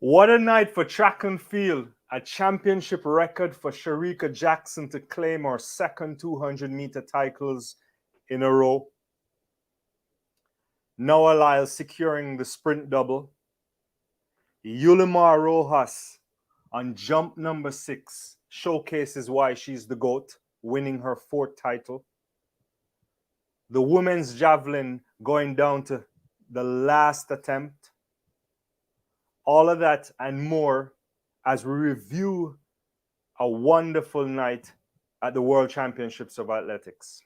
What a night for track and field. A championship record for Shericka Jackson to claim her second 200-meter titles in a row. Noah Lyles securing the sprint double. Yulimar Rojas on jump number 6 showcases why she's the GOAT, winning her 4th title. The women's javelin going down to the last attempt. All of that and more as we review a wonderful night at the World Championships of Athletics.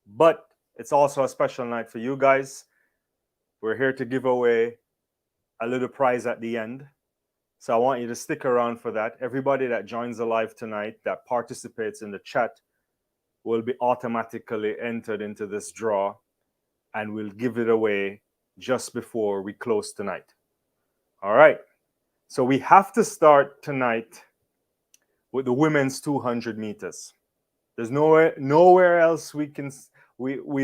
But it's also a special night for you guys. We're here to give away a little prize at the end. So I want you to stick around for that. Everybody that joins the live tonight, that participates in the chat, will be automatically entered into this draw, and we'll give it away just before we close tonight. All right. So we have to start tonight with the women's 200 meters. There's nowhere else we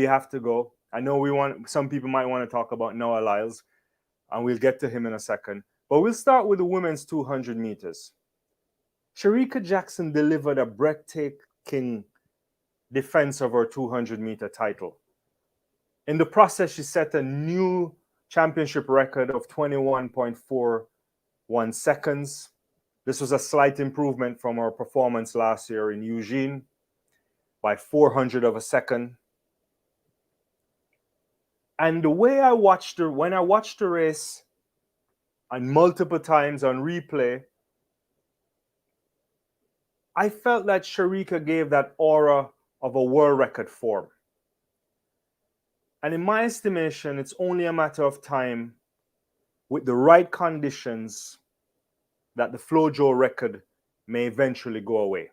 have to go. I know some people might want to talk about Noah Lyles, and we'll get to him in a second. But we'll start with the women's 200 meters. Shericka Jackson delivered a breathtaking defense of her 200-meter title. In the process, she set a new championship record of 21.41 seconds. This was a slight improvement from her performance last year in Eugene by 400 of a second. And the way I watched her, when I watched the race, and multiple times on replay, I felt that Shericka gave that aura of a world record form. And in my estimation, it's only a matter of time with the right conditions that the FloJo record may eventually go away.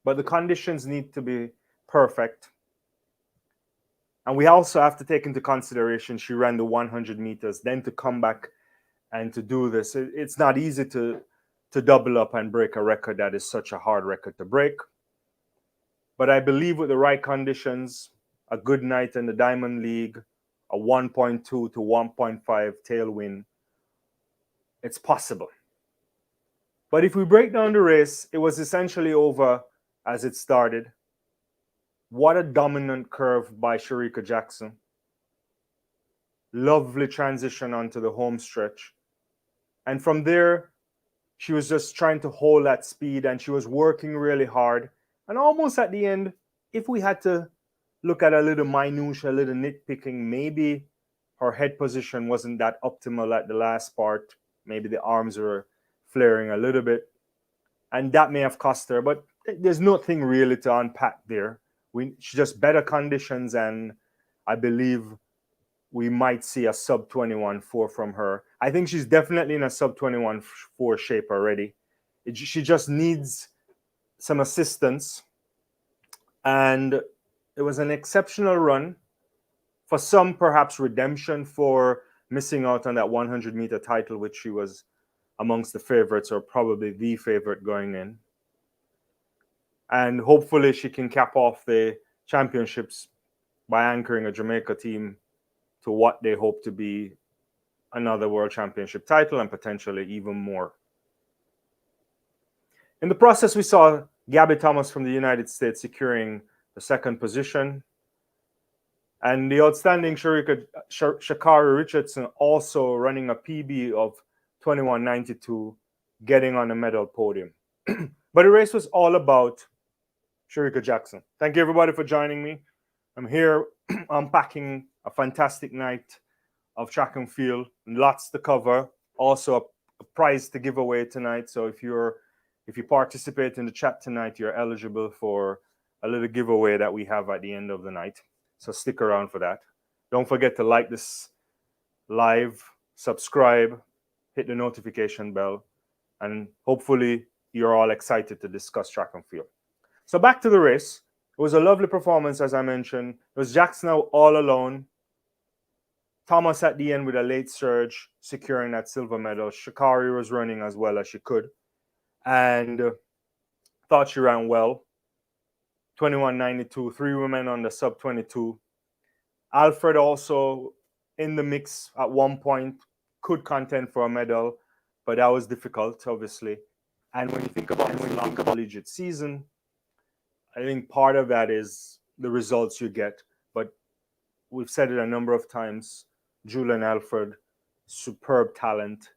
But the conditions need to be perfect. And we also have to take into consideration she ran the 100 meters, then to come back and to do this. It's not easy to double up and break a record that is such a hard record to break. But I believe with the right conditions, a good night in the Diamond League, a 1.2 to 1.5 tailwind, it's possible. But if we break down the race, it was essentially over as it started. What a dominant curve by Shericka Jackson. Lovely transition onto the home stretch. And from there, she was just trying to hold that speed, and she was working really hard. And almost at the end, if we had to look at a little minutia, a little nitpicking, maybe her head position wasn't that optimal at the last part. Maybe the arms were flaring a little bit. And that may have cost her, but there's nothing really to unpack there. She just better conditions, and I believe we might see a sub 21.4 from her. I think she's definitely in a sub 21.4 shape already. She just needs some assistance. And it was an exceptional run. For some, perhaps redemption for missing out on that 100-meter title, which she was amongst the favorites, or probably the favorite going in. And hopefully she can cap off the championships by anchoring a Jamaica team to what they hope to be another world championship title and potentially even more. In the process, we saw Gabby Thomas from the United States securing the 2nd position. And the outstanding Sha'Carri Richardson also running a PB of 21.92, getting on the medal podium. But the race was all about Shericka Jackson. Thank you, everybody, for joining me. I'm here unpacking a fantastic night of track and field, lots to cover. Also, a prize to give away tonight. So if you participate in the chat tonight, you're eligible for a little giveaway that we have at the end of the night. So stick around for that. Don't forget to like this live, subscribe, hit the notification bell, and hopefully you're all excited to discuss track and field. So back to the race. It was a lovely performance, as I mentioned. It was Jackson all alone. Thomas at the end with a late surge, securing that silver medal. Sha'Carri was running as well as she could, and thought she ran well. 21.92, 3 women on the sub 22. Alfred also in the mix at one point, could contend for a medal, but that was difficult, obviously. And when you think about collegiate season, I think part of that is the results you get. But we've said it a number of times. Julian Alfred, superb talent,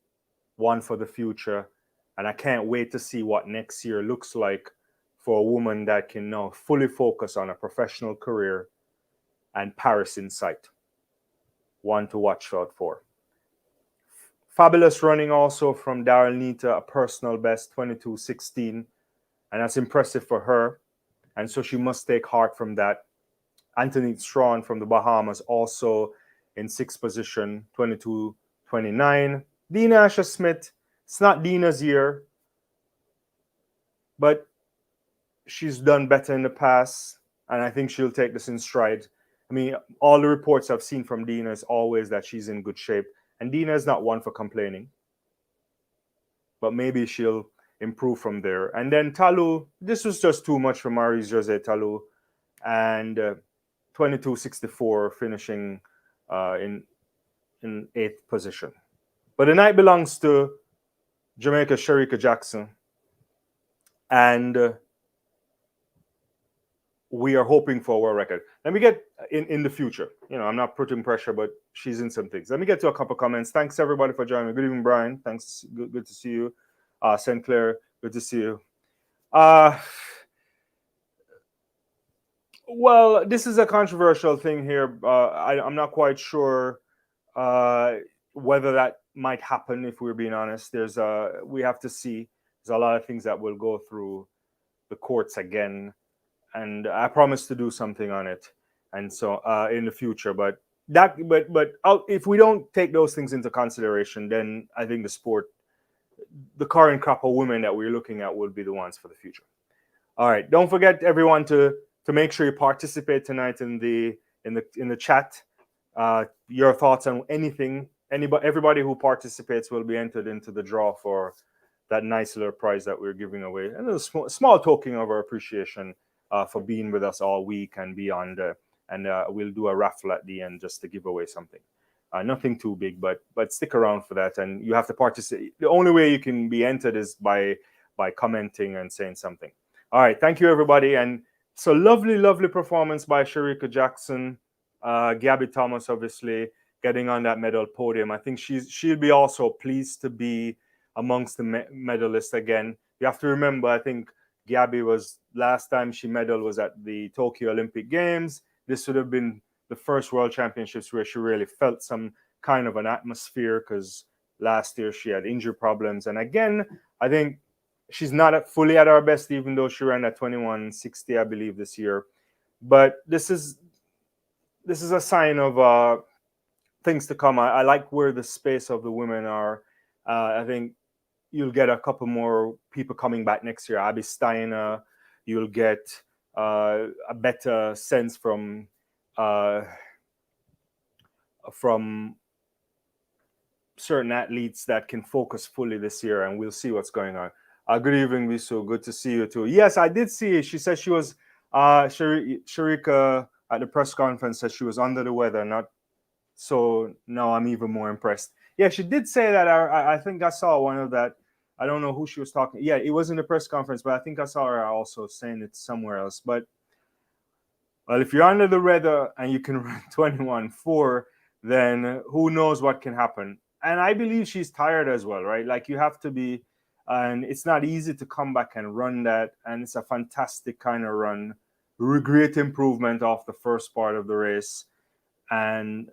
one for the future. And I can't wait to see what next year looks like for a woman that can now fully focus on a professional career and Paris in sight. One to watch out for. Fabulous running also from Daryl Nita, a personal best, 22:16. And that's impressive for her. And so she must take heart from that. Anthony Strawn from the Bahamas also in sixth position, 22:29. Dina Asher-Smith, it's not Dina's year, but she's done better in the past, and I think she'll take this in stride. I mean, all the reports I've seen from Dina is always that she's in good shape, and Dina is not one for complaining, but maybe she'll improve from there. And then Talu, this was just too much for Marie-Josée Talu, and 22:64 finishing in eighth position. But the night belongs to Jamaica's Shericka Jackson, and we are hoping for a world record. Let me get in the future. You know, I'm not putting pressure, but she's in some things. Let me get to a couple comments. Thanks everybody for joining me. Good evening, Brian. Thanks. Good to see you. St. Clair, good to see you. Well, this is a controversial thing here. I'm not quite sure whether that might happen. If we're being honest, we have to see. There's a lot of things that will go through the courts again, and I promise to do something on it. And so in the future, but if we don't take those things into consideration, then I think the sport, the current crop of women that we're looking at, will be the ones for the future. All right, don't forget everyone to make sure you participate tonight in the chat. Your thoughts on anything. Everybody who participates will be entered into the draw for that nice little prize that we're giving away, and a small token of our appreciation for being with us all week and beyond. And we'll do a raffle at the end just to give away something. Nothing too big, but stick around for that. And you have to participate. The only way you can be entered is by commenting and saying something. All right, thank you everybody. And so lovely performance by Shericka Jackson. Gabby Thomas obviously getting on that medal podium. I think she'll be also pleased to be amongst the medalists again. You have to remember, I think Gabby was, last time she medaled was at the Tokyo Olympic Games. This would have been the first World Championships where she really felt some kind of an atmosphere, because last year she had injury problems. And again, I think she's not fully at her best, even though she ran at 21:60, I believe, this year. But this is a sign of things to come. I like where the space of the women are. I think you'll get a couple more people coming back next year. Abby Steiner, you'll get a better sense from certain athletes that can focus fully this year, and we'll see what's going on. Good evening, Visu. Good to see you too. Yes, I did see it. She said she was Shericka at the press conference said she was under the weather. Not so. Now I'm even more impressed. Yeah, she did say that. I think I saw one of that. I don't know who she was talking. Yeah, it was in the press conference, but I think I saw her also saying it somewhere else. But well, if you're under the weather and you can run 21:4, then who knows what can happen. And I believe she's tired as well, right? Like, you have to be, and it's not easy to come back and run that. And it's a fantastic kind of run. Great improvement off the first part of the race. And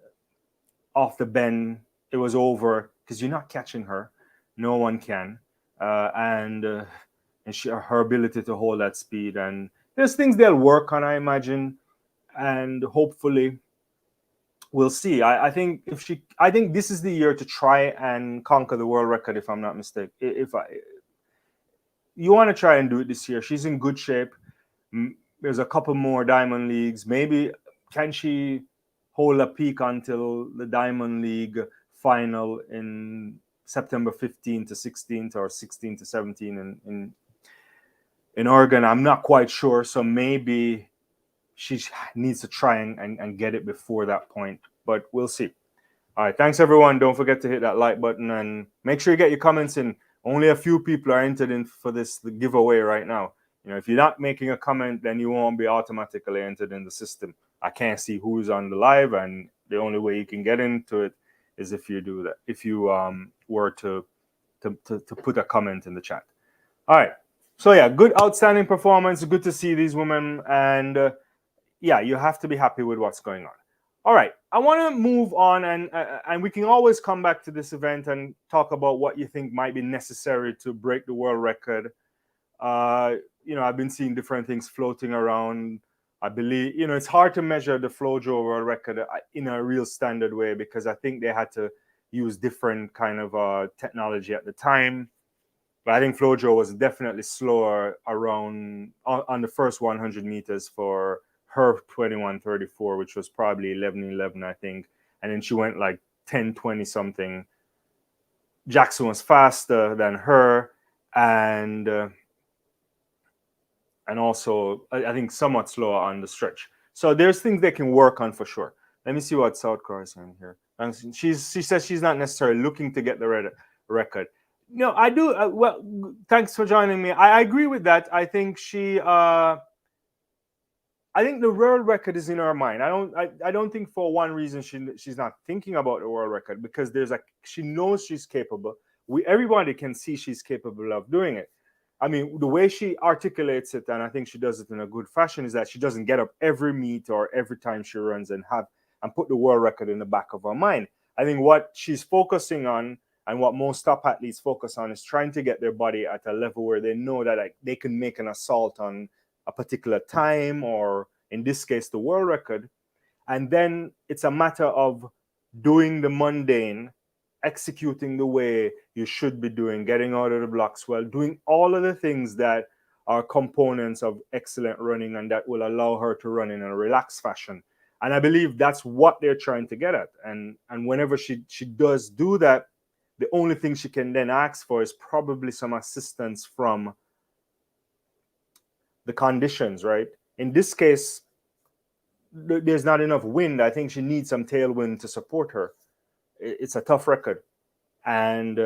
off the bend, it was over because you're not catching her. No one can. And her ability to hold that speed. And there's things they'll work on, I imagine. And hopefully we'll see. I think this is the year to try and conquer the world record, if I'm not mistaken. You want to try and do it this year. She's in good shape. There's a couple more Diamond Leagues. Maybe can she hold a peak until the Diamond League final in September 15th to 16th or 16th to 17th in Oregon? I'm not quite sure. So maybe she needs to try and get it before that point, but we'll see. All right, thanks everyone. Don't forget to hit that like button and make sure you get your comments in. Only a few people are entered in for the giveaway right now. If you're not making a comment, then you won't be automatically entered in the system. I can't see who's on the live, and the only way you can get into it is if you do that. If you were to put a comment in the chat. All right. So yeah, good, outstanding performance. Good to see these women, and yeah, you have to be happy with what's going on. All right, I want to move on, and we can always come back to this event and talk about what you think might be necessary to break the world record. I've been seeing different things floating around. I believe, it's hard to measure the FloJo world record in a real standard way because I think they had to use different kind of technology at the time. But I think FloJo was definitely slower around on the first 100 meters for her 21:34, which was probably 11:11, I think. And then she went like 10:20 something. Jackson was faster than her, and also I think somewhat slower on the stretch. So there's things they can work on for sure. Let me see what South Korea is saying here. And she says she's not necessarily looking to get the record. No, I do. Well, thanks for joining me. I agree with that. I think I think the world record is in her mind. I don't think for one reason she's not thinking about the world record because she knows she's capable. Everybody can see she's capable of doing it. I mean, the way she articulates it, and I think she does it in a good fashion, is that she doesn't get up every meet or every time she runs and put the world record in the back of her mind. I think what she's focusing on and what most top athletes focus on is trying to get their body at a level where they know that they can make an assault on a particular time, or in this case, the world record. And then it's a matter of doing the mundane, executing the way you should be doing, getting out of the blocks well, doing all of the things that are components of excellent running and that will allow her to run in a relaxed fashion. And I believe that's what they're trying to get at. And whenever she does do that, the only thing she can then ask for is probably some assistance from the conditions, right? In this case, there's not enough wind. I think she needs some tailwind to support her. It's a tough record. And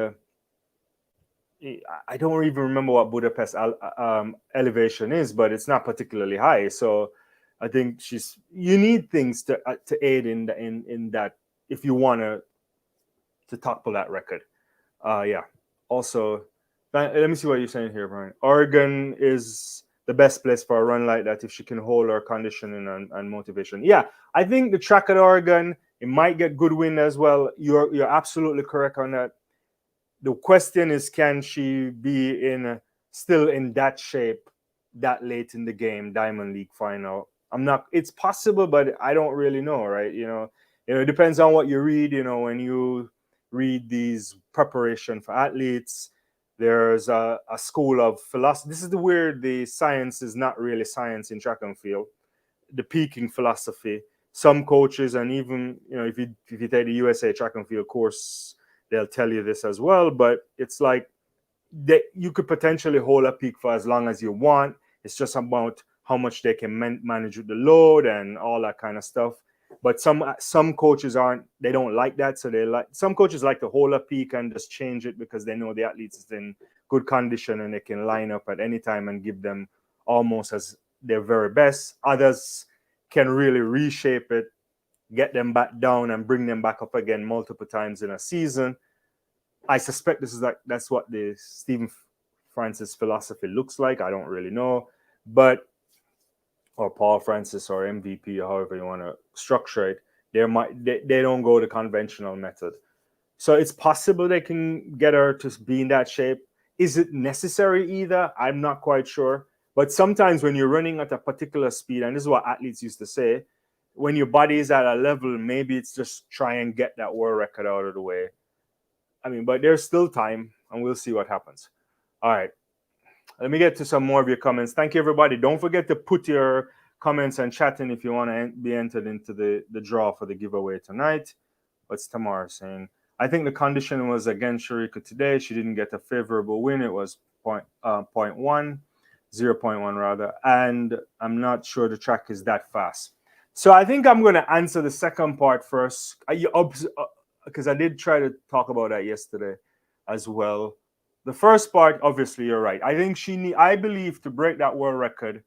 I don't even remember what Budapest elevation is, but it's not particularly high. So I think you need things to aid in that if you want to topple that record. Yeah. Also, let me see what you're saying here, Brian. Oregon is the best place for a run like that if she can hold her conditioning and motivation. Yeah, I think the track at Oregon, it might get good wind as well. You're absolutely correct on that. The question is, can she be still in that shape that late in the game, Diamond League final? It's possible, but I don't really know, right? It depends on what you read. When you read these preparation for athletes, there's a school of philosophy. This is the science is not really science in track and field. The peaking philosophy. Some coaches, and even if you take the USA track and field course, they'll tell you this as well. But it's like you could potentially hold a peak for as long as you want. It's just about how much they can manage with the load and all that kind of stuff. But some coaches they don't like that. So some coaches like to hold a peak and just change it because they know the athletes is in good condition and they can line up at any time and give them almost as their very best. Others can really reshape it, get them back down and bring them back up again multiple times in a season. I suspect that's what the Stephen Francis philosophy looks like. I don't really know, or Paul Francis or MVP, or however you want to structure it. They don't go the conventional method. So it's possible they can get her to be in that shape. Is it necessary either? I'm not quite sure. But sometimes when you're running at a particular speed, and this is what athletes used to say, when your body is at a level, maybe it's just try and get that world record out of the way. I mean, but there's still time, and we'll see what happens. All right. Let me get to some more of your comments. Thank you, everybody. Don't forget to put your comments and chat in if you want to be entered into the draw for the giveaway tonight. What's Tamara saying? I think the condition was against Shericka today. She didn't get a favorable win. It was 0.1 rather. And I'm not sure the track is that fast. So I think I'm going to answer the second part first. because I did try to talk about that yesterday as well. The first part, obviously, you're right. I think I believe to break that world record,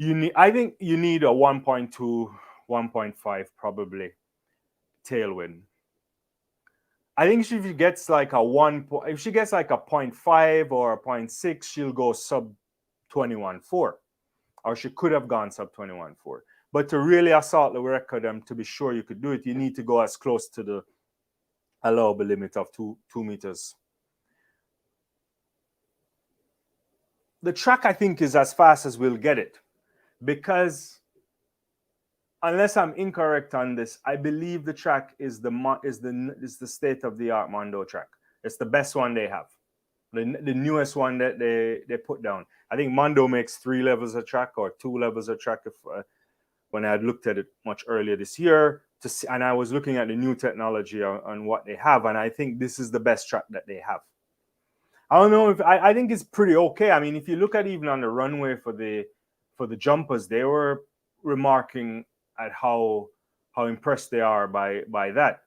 I think you need a 1.2, 1.5 probably tailwind. I think if she gets like if she gets like a 0.5 or a 0.6, she'll go sub 21.4, or she could have gone sub 21.4. But to really assault the record and to be sure you could do it, you need to go as close to the allowable limit of 2 meters. The track, I think, is as fast as we'll get it, because unless I'm incorrect on this, I believe the track is the state of the art Mondo track. It's the best one they have, the newest one that they put down. I think Mondo makes 3 levels of track or 2 levels of track. When I had looked at it much earlier this year, and I was looking at the new technology on what they have, and I think this is the best track that they have. I don't know if I think it's pretty okay. I mean, if you look at even on the runway for the jumpers, they were remarking at how impressed they are by that,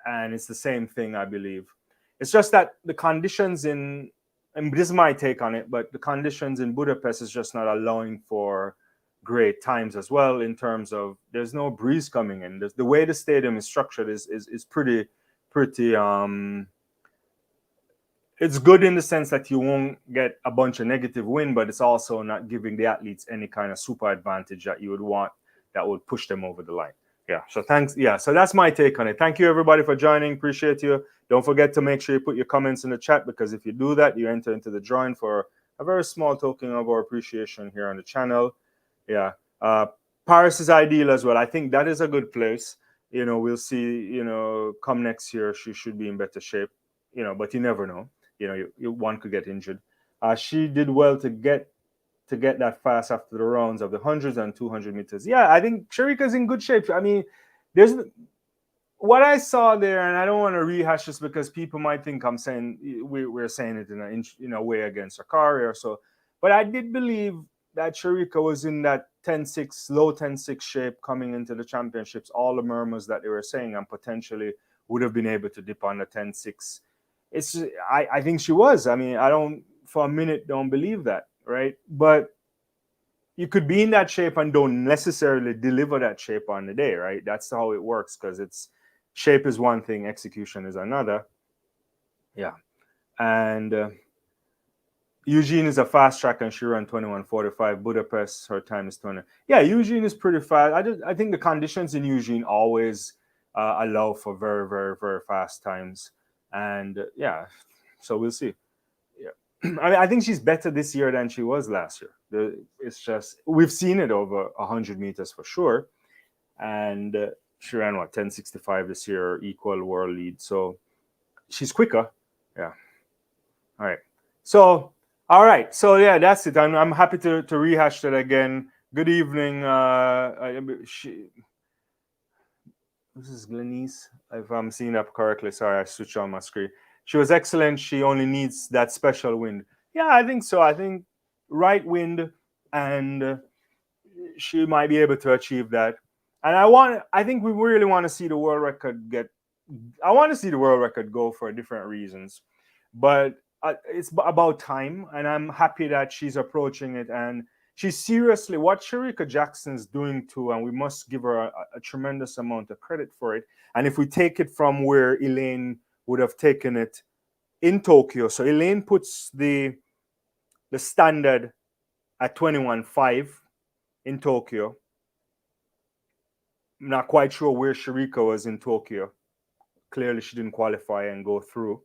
and it's the same thing, I believe. It's just that the conditions and this is my take on it, but the conditions in Budapest is just not allowing for great times as well, in terms of there's no breeze coming in. The way the stadium is structured is pretty it's good in the sense that you won't get a bunch of negative wind, but it's also not giving the athletes any kind of super advantage that you would want that would push them over the line. Yeah, so thanks. Yeah, so that's my take on it. Thank you, everybody, for joining. Appreciate you. Don't forget to make sure you put your comments in the chat, because if you do that, you enter into the drawing for a very small token of our appreciation here on the channel. Yeah, Paris is ideal as well. I think that is a good place. We'll see, come next year, she should be in better shape, but you never know. One could get injured. She did well to get that fast after the rounds of the 100s and 200 meters. Yeah, I think Shericka's in good shape. I mean, there's what I saw there, and I don't want to rehash this because people might think I'm saying we're saying it in a way against Akari or so. But I did believe that Shericka was in that 10-6, low 10-6 shape coming into the championships. All the murmurs that they were saying, and potentially would have been able to dip on the 10-6. I think she was. I mean, I don't for a minute don't believe that, right? But you could be in that shape and don't necessarily deliver that shape on the day, right? That's how it works, because it's shape is one thing, execution is another. Yeah. And Eugene is a fast track, and she ran 21:45. Budapest, her time is 20. Yeah, Eugene is pretty fast. I think the conditions in Eugene always allow for very, very, very fast times. And yeah, so we'll see. Yeah, I mean, I think she's better this year than she was last year. It's just we've seen it over 100 meters for sure, and she ran 10:65 this year, equal world lead. So she's quicker. Yeah. All right. So all right. So yeah, that's it. I'm happy to rehash that again. Good evening. This is Glenise, if I'm seeing that correctly. Sorry, I switched on my screen. She was excellent. She only needs that special wind. Yeah, I think so. I think right wind, and she might be able to achieve that. And I think we really want to see the world record I want to see the world record go for different reasons. But it's about time, and I'm happy that she's approaching it, and she's seriously what Shericka Jackson's doing too, and we must give her a tremendous amount of credit for it. And if we take it from where Elaine would have taken it in Tokyo, so Elaine puts the standard at 21.5 in Tokyo. I'm not quite sure where Shericka was in Tokyo. Clearly, she didn't qualify and go through.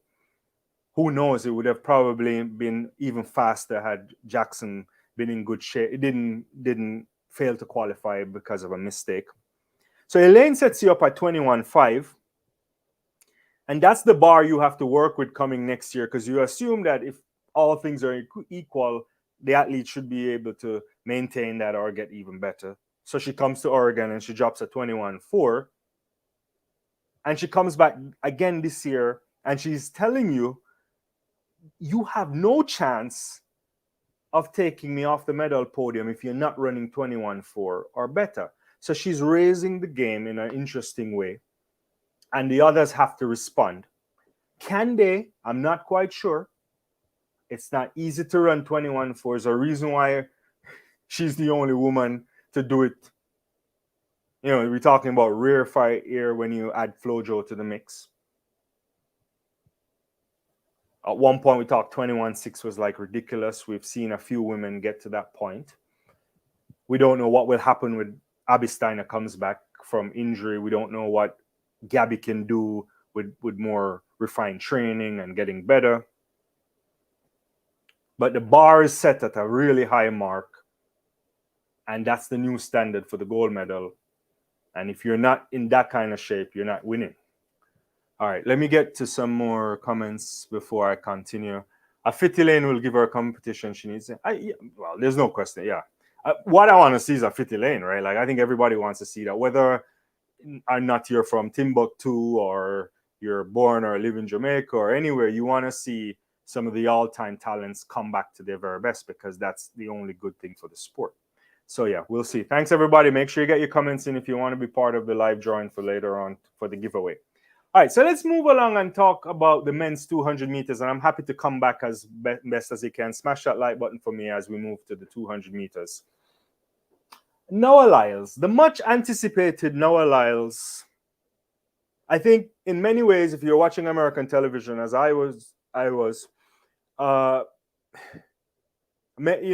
Who knows? It would have probably been even faster had Jackson been in good shape. It didn't fail to qualify because of a mistake. So Elaine sets you up at 21.5, and that's the bar you have to work with coming next year, because you assume that if all things are equal, the athlete should be able to maintain that or get even better. So she comes to Oregon and she drops a 21.4, and she comes back again this year, and she's telling you, you have no chance of taking me off the medal podium if you're not running 21.4 or better. So she's raising the game in an interesting way. and the others have to respond. Can they? I'm not quite sure. It's not easy to run 21.4. There's a reason why she's the only woman to do it. You know, we're talking about rarefied air when you add Flojo to the mix. At one point, we thought 21.6 was like ridiculous. We've seen a few women get to that point. We don't know what will happen with Abby Steiner comes back from injury. We don't know what Gabby can do with more refined training and getting better. But the bar is set at a really high mark. And that's the new standard for the gold medal. And if you're not in that kind of shape, you're not winning. All right, let me get to some more comments before I continue. Fitty Lane will give her a competition she needs. Well, there's no question, yeah. What I want to see is a Fitty Lane, right? Like, I think everybody wants to see that. Whether or not you're from Timbuktu or you're born or live in Jamaica or anywhere, you want to see some of the all-time talents come back to their very best, because that's the only good thing for the sport. So yeah, we'll see. Thanks everybody. Make sure you get your comments in if you want to be part of the live drawing for later on for the giveaway. All right, so let's move along and talk about the men's 200 meters. And I'm happy to come back as best as you can. Smash that like button for me as we move to the 200 meters. Noah Lyles, the much anticipated Noah Lyles. I think in many ways, if you're watching American television, as I was, you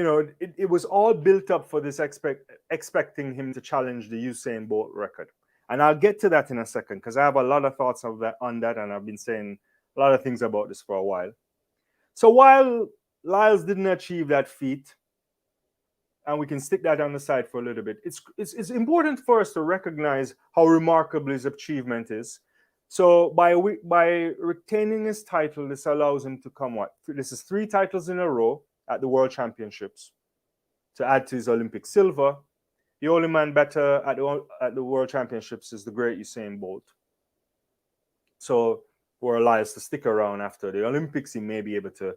know, it was all built up for this expecting him to challenge the Usain Bolt record. And I'll get to that in a second, because I have a lot of thoughts on that, and I've been saying a lot of things about this for a while. So while Lyles didn't achieve that feat, and we can stick that on the side for a little bit, it's important for us to recognize how remarkable his achievement is. So by retaining his title, this allows him to come what? This is 3 titles in a row at the World Championships to add to his Olympic silver. The only man better at the World Championships is the great Usain Bolt. So for Lyles to stick around after the Olympics, he may be able to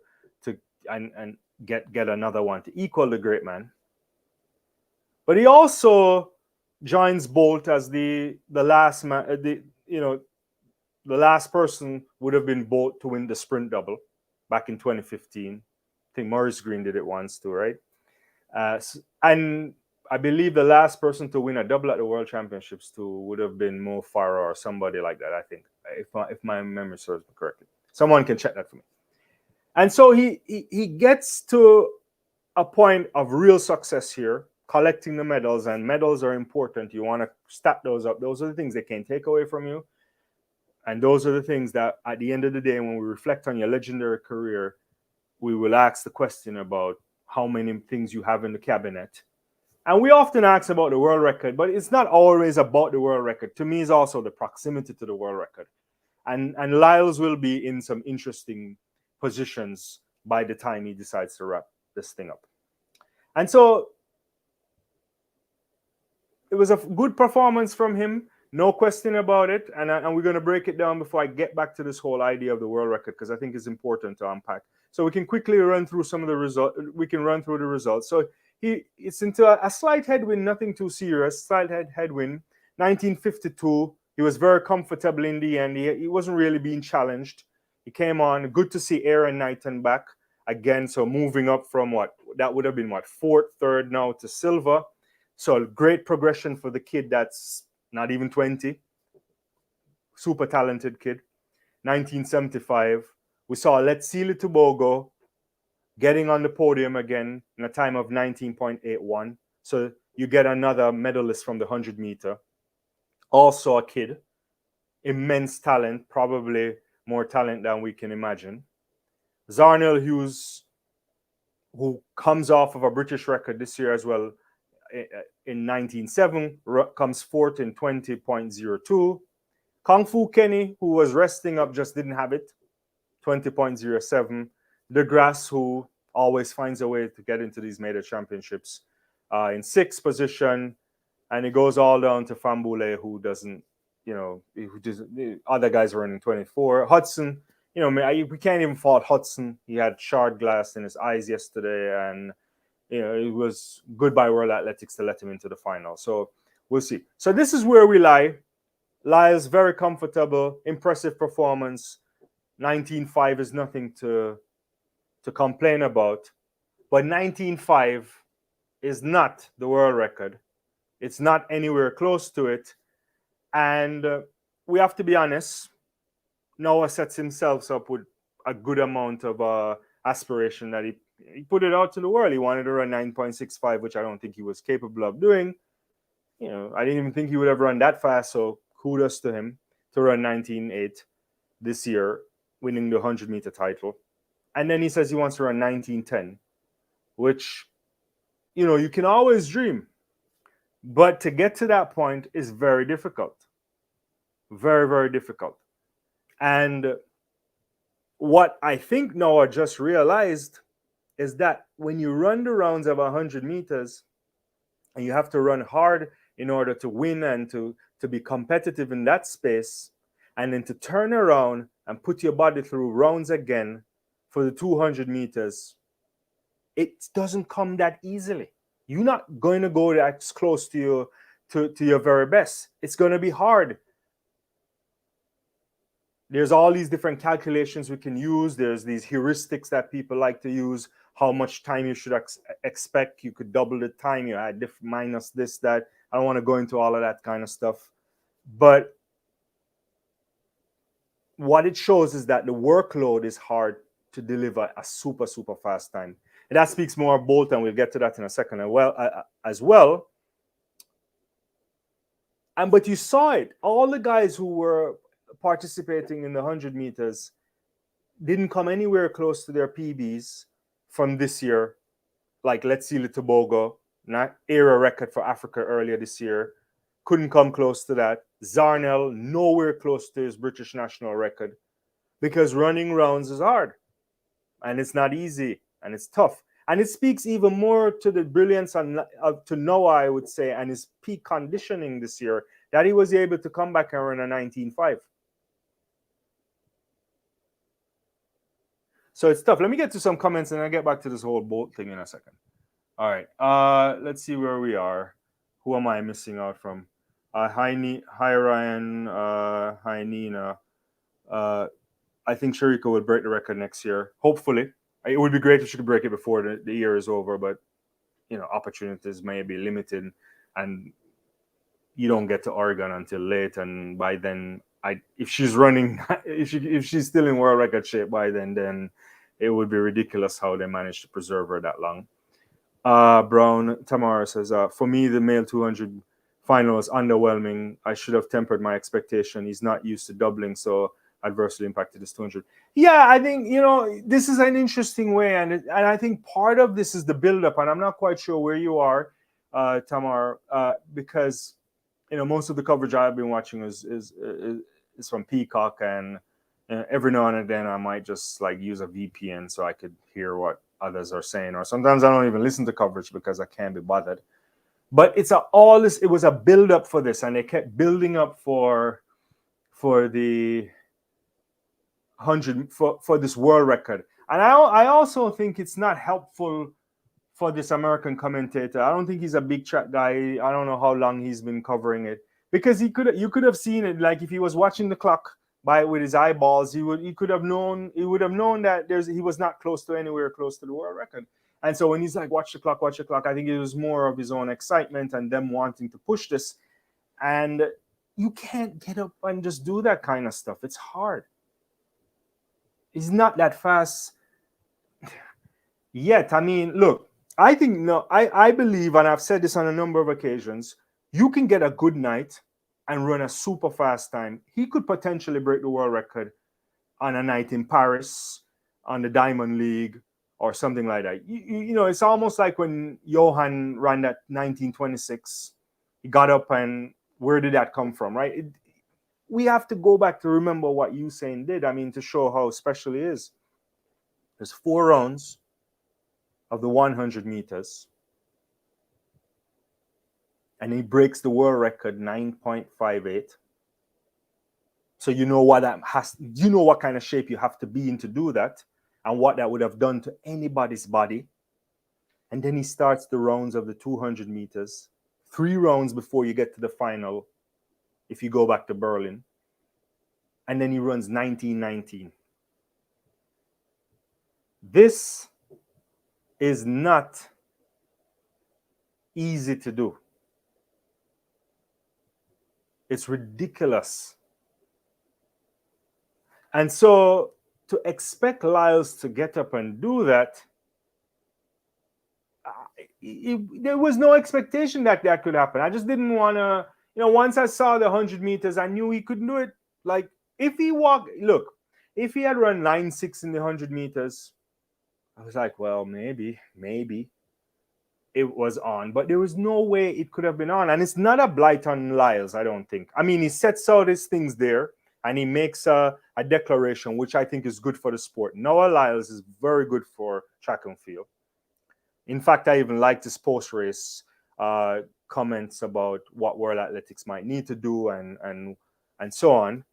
get another one to equal the great man. But he also joins Bolt as the last man. The last person would have been Bolt to win the sprint double back in 2015. I think Maurice Green did it once too, right? And I believe the last person to win a double at the World Championships too would have been Mo Farah or somebody like that, I think, if my memory serves me correctly. Someone can check that for me. And so he gets to a point of real success here, collecting the medals, and medals are important. You want to stack those up. Those are the things they can't take away from you. And those are the things that at the end of the day, when we reflect on your legendary career, we will ask the question about how many things you have in the cabinet. And we often ask about the world record, but it's not always about the world record. To me, it's also the proximity to the world record. And Lyles will be in some interesting positions by the time he decides to wrap this thing up. And so it was a good performance from him, no question about it. And we're going to break it down before I get back to this whole idea of the world record, because I think it's important to unpack. So we can quickly run through some of the results. We can run through the results. So it's into a slight headwind, nothing too serious, slight headwind. 1952, he was very comfortable in the end. He wasn't really being challenged. He came on. Good to see Aaron Knighton back again. So moving up from that would have been 4th, 3rd now to silver. So great progression for the kid that's not even 20. Super talented kid. 1975, we saw Letsili Tobogo getting on the podium again in a time of 19.81. So you get another medalist from the 100 meter. Also a kid. Immense talent, probably more talent than we can imagine. Zarnell Hughes, who comes off of a British record this year as well, in 19.7, comes 4th in 20.02. Kung Fu Kenny, who was resting up, just didn't have it, 20.07. DeGrasse, who always finds a way to get into these major championships, in 6th position. And it goes all down to Fambule, who doesn't, the other guys are running 24. Hudson, we can't even fault Hudson. He had shard glass in his eyes yesterday, and it was good by World Athletics to let him into the final. So we'll see. So this is where we lie. Lyles, very comfortable, impressive performance. 19.5 is nothing to complain about. But 19.5 is not the world record. It's not anywhere close to it. And we have to be honest, Noah sets himself up with a good amount of aspiration that he put it out to the world. He wanted to run 9.65, which I don't think he was capable of doing. I didn't even think he would have run that fast. So kudos to him to run 19.8 this year, winning the 100-meter title. And then he says he wants to run 19.10, which, you can always dream. But to get to that point is very difficult. Very, very difficult. And what I think Noah just realized is that when you run the rounds of 100 meters and you have to run hard in order to win and to be competitive in that space, and then to turn around and put your body through rounds again for the 200 meters, it doesn't come that easily. You're not going to go that close to your very best. It's going to be hard. There's all these different calculations we can use. There's these heuristics that people like to use. How much time you should expect. You could double the time. You add minus this, that. I don't want to go into all of that kind of stuff. But what it shows is that the workload is hard to deliver a super, super fast time. And that speaks more of Bolt, and we'll get to that in a second as well. But you saw it. All the guys who were participating in the 100 meters didn't come anywhere close to their PBs from this year. Like, let's see, Tobago, not era record for Africa earlier this year. Couldn't come close to that. Zarnell, nowhere close to his British national record, because running rounds is hard. And it's not easy. And it's tough. And it speaks even more to the brilliance to Noah, I would say, and his peak conditioning this year, that he was able to come back and run a 19.5. So it's tough. Let me get to some comments and I'll get back to this whole boat thing in a second. All right. Let's see where we are. Who am I missing out from? Hi Ryan. Hi Nina. I think Shericka will break the record next year. Hopefully. It would be great if she could break it before the year is over, but opportunities may be limited, and you don't get to Oregon until late. And by then, if she's running, if she's still in world record shape by then it would be ridiculous how they managed to preserve her that long. Brown Tamara says, for me, the male 200 final was underwhelming. I should have tempered my expectation. He's not used to doubling, so adversely impacted his 200. Yeah, I think, this is an interesting way. And I think part of this is the buildup. And I'm not quite sure where you are, Tamar, because, most of the coverage I've been watching is from Peacock. And every now and then I might just use a VPN so I could hear what others are saying. Or sometimes I don't even listen to coverage because I can't be bothered. But it was a buildup for this. And they kept building up for the 100 for this world record. And I also think it's not helpful for this American commentator. I don't think he's a big track guy. I don't know how long he's been covering it, because you could have seen it, if he was watching the clock with his eyeballs, he would have known that he was not anywhere close to the world record. And so when he's like, watch the clock, I think it was more of his own excitement and them wanting to push this. And you can't get up and just do that kind of stuff. It's hard. He's not that fast yet. I mean, look, I believe, and I've said this on a number of occasions, you can get a good night and run a super fast time. He could potentially break the world record on a night in Paris, on the Diamond League, or something like that. It's almost like when Johan ran that 1926. He got up, and where did that come from, right? We have to go back to remember what Usain did. I mean, to show how special he is. There's 4 rounds of the 100 meters. And he breaks the world record 9.58. So what kind of shape you have to be in to do that, and what that would have done to anybody's body. And then he starts the rounds of the 200 meters, 3 rounds before you get to the final. if you go back to Berlin. And then he runs 19:19. This is not easy to do. It's ridiculous. And so to expect Lyles to get up and do that, there was no expectation that that could happen. I just didn't want to, once I saw the 100 meters, I knew he couldn't do it. Like, if he had run 9.6 in the 100 meters, I was like, well, maybe it was on, but there was no way it could have been on. And it's not a blight on Lyles, I don't think. I mean, he sets out his things there and he makes a declaration, which I think is good for the sport. Noah Lyles is very good for track and field. In fact, I even liked his post-race comments about what World Athletics might need to do and so on.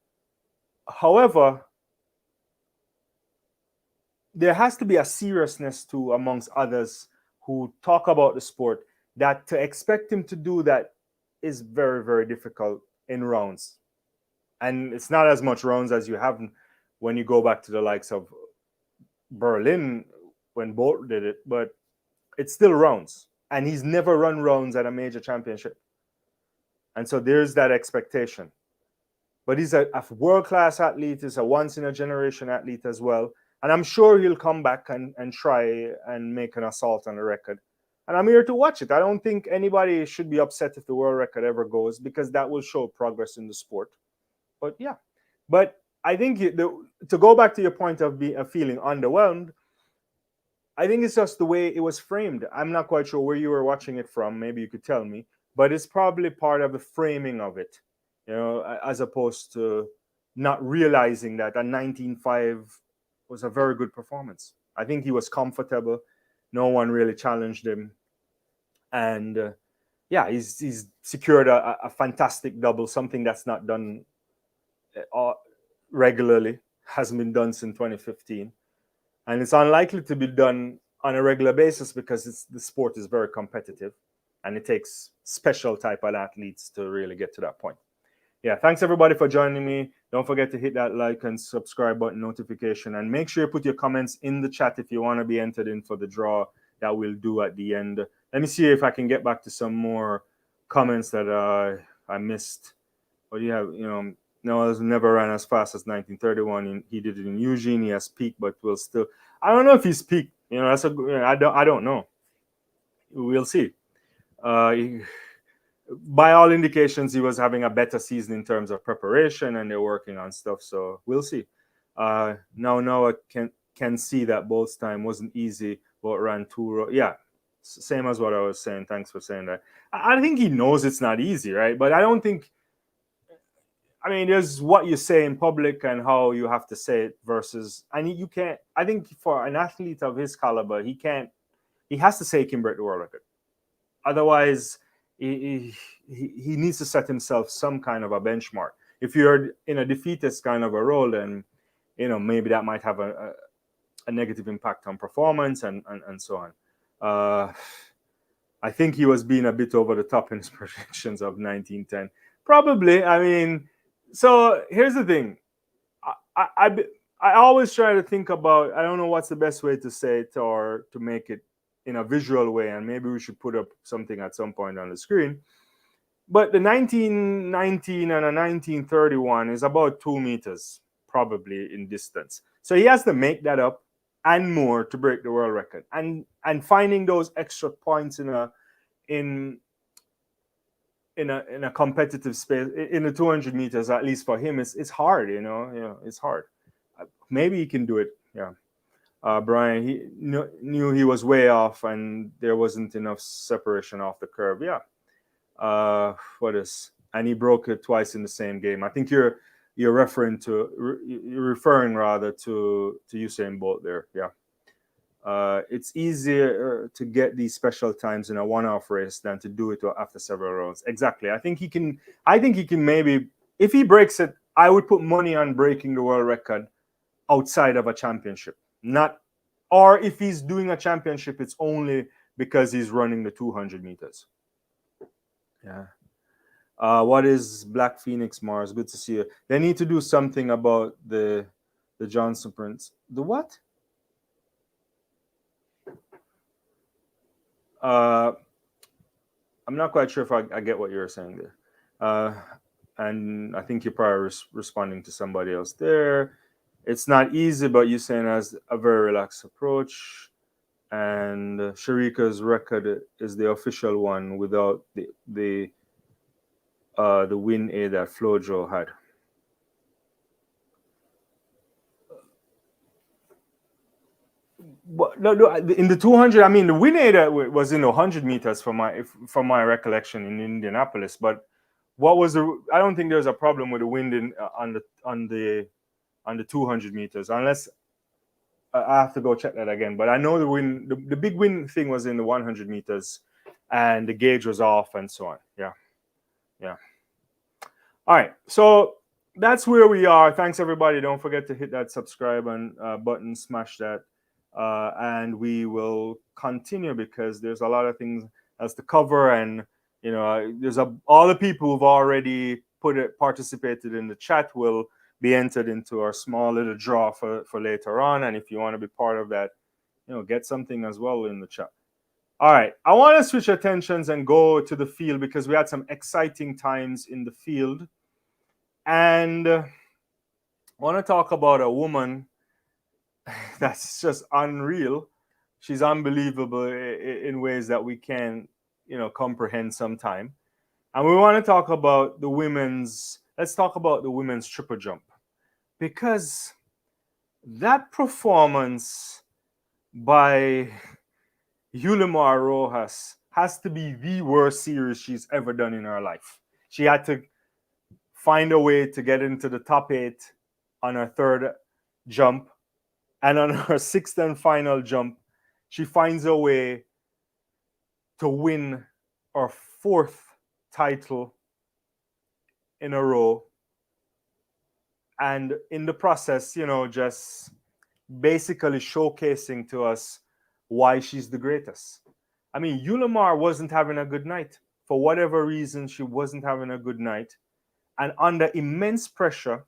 However, there has to be a seriousness to, amongst others who talk about the sport, that to expect him to do that is very, very difficult in rounds. And it's not as much rounds as you have when you go back to the likes of Berlin when Bolt did it, but it's still rounds. And he's never run rounds at a major championship. And so there's that expectation. But he's a world-class athlete. He's a once-in-a-generation athlete as well. And I'm sure he'll come back and try and make an assault on the record. And I'm here to watch it. I don't think anybody should be upset if the world record ever goes, because that will show progress in the sport. But yeah. But I think to go back to your point of feeling underwhelmed, I think it's just the way it was framed. I'm not quite sure where you were watching it from. Maybe you could tell me. But it's probably part of the framing of it, as opposed to not realizing that a 19.5 was a very good performance. I think he was comfortable. No one really challenged him. And he's secured a fantastic double, something that's not done regularly, hasn't been done since 2015. And it's unlikely to be done on a regular basis because the sport is very competitive and it takes special type of athletes to really get to that point. Yeah, thanks everybody for joining me. Don't forget to hit that like and subscribe button notification, and make sure you put your comments in the chat if you want to be entered in for the draw that we'll do at the end. Let me see if I can get back to some more comments that I missed. What do you have? Noah's never ran as fast as 1931. He did it in Eugene. He has peaked, but will still. I don't know if he's peaked. That's I don't know. We'll see. By all indications, he was having a better season in terms of preparation, and they're working on stuff. So we'll see. Now Noah can see that Bolt's time wasn't easy, but ran two. Yeah, same as what I was saying. Thanks for saying that. I think he knows it's not easy, right? But I don't think. I mean, there's what you say in public and how you have to say it versus. And you can't. I think for an athlete of his caliber, he can't. He has to say he can break the world record. Otherwise, he needs to set himself some kind of a benchmark. If you're in a defeatist kind of a role, then maybe that might have a negative impact on performance and so on. I think he was being a bit over the top in his projections of 1910. Probably. I mean, so here's the thing. I always try to think about. I don't know what's the best way to say it or to make it in a visual way, and maybe we should put up something at some point on the screen. But the 1919 and a 1931 is about 2 meters, probably, in distance. So he has to make that up and more to break the world record. And finding those extra points in a competitive space, in the 200 meters, at least for him, it's hard, it's hard. Maybe he can do it, yeah. Brian, he knew he was way off and there wasn't enough separation off the curve. Yeah. And he broke it twice in the same game. I think you're referring to Usain Bolt there. Yeah. It's easier to get these special times in a one-off race than to do it after several rounds. Exactly. I think he can maybe, if he breaks it, I would put money on breaking the world record outside of a championship. Or if he's doing a championship, it's only because he's running the 200 meters. Yeah. What is Black Phoenix Mars? Good to see you. They need to do something about the Johnson Prince. The what? I'm not quite sure if I get what you're saying there. And I think you're probably responding to somebody else there. It's not easy, but you're saying as a very relaxed approach. And Shericka's record is the official one without the win A that Flojo had. But no, in the 200, I mean, the win A that was in the 100 meters from my recollection in Indianapolis. But what was the? I don't think there's a problem with the wind on the 200 meters, unless I have to go check that again. But I know the big win thing was in the 100 meters, and the gauge was off and so on. Yeah. All right, so that's where we are. Thanks everybody. Don't forget to hit that subscribe and button, smash that, and we will continue because there's a lot of things as to cover, and there's all the people who've already participated in the chat will be entered into our small little draw for later on. And if you want to be part of that, get something as well in the chat. All right, I want to switch attentions and go to the field because we had some exciting times in the field. And I want to talk about a woman that's just unreal. She's unbelievable in ways that we can't, comprehend sometime. And we want to talk about let's talk about the women's triple jump. Because that performance by Yulimar Rojas has to be the worst series she's ever done in her life. She had to find a way to get into the top 8 on her third jump. And on her sixth and final jump, she finds a way to win her 4th title in a row. And in the process, just basically showcasing to us why she's the greatest. I mean, Yulimar wasn't having a good night. For whatever reason, she wasn't having a good night. And under immense pressure,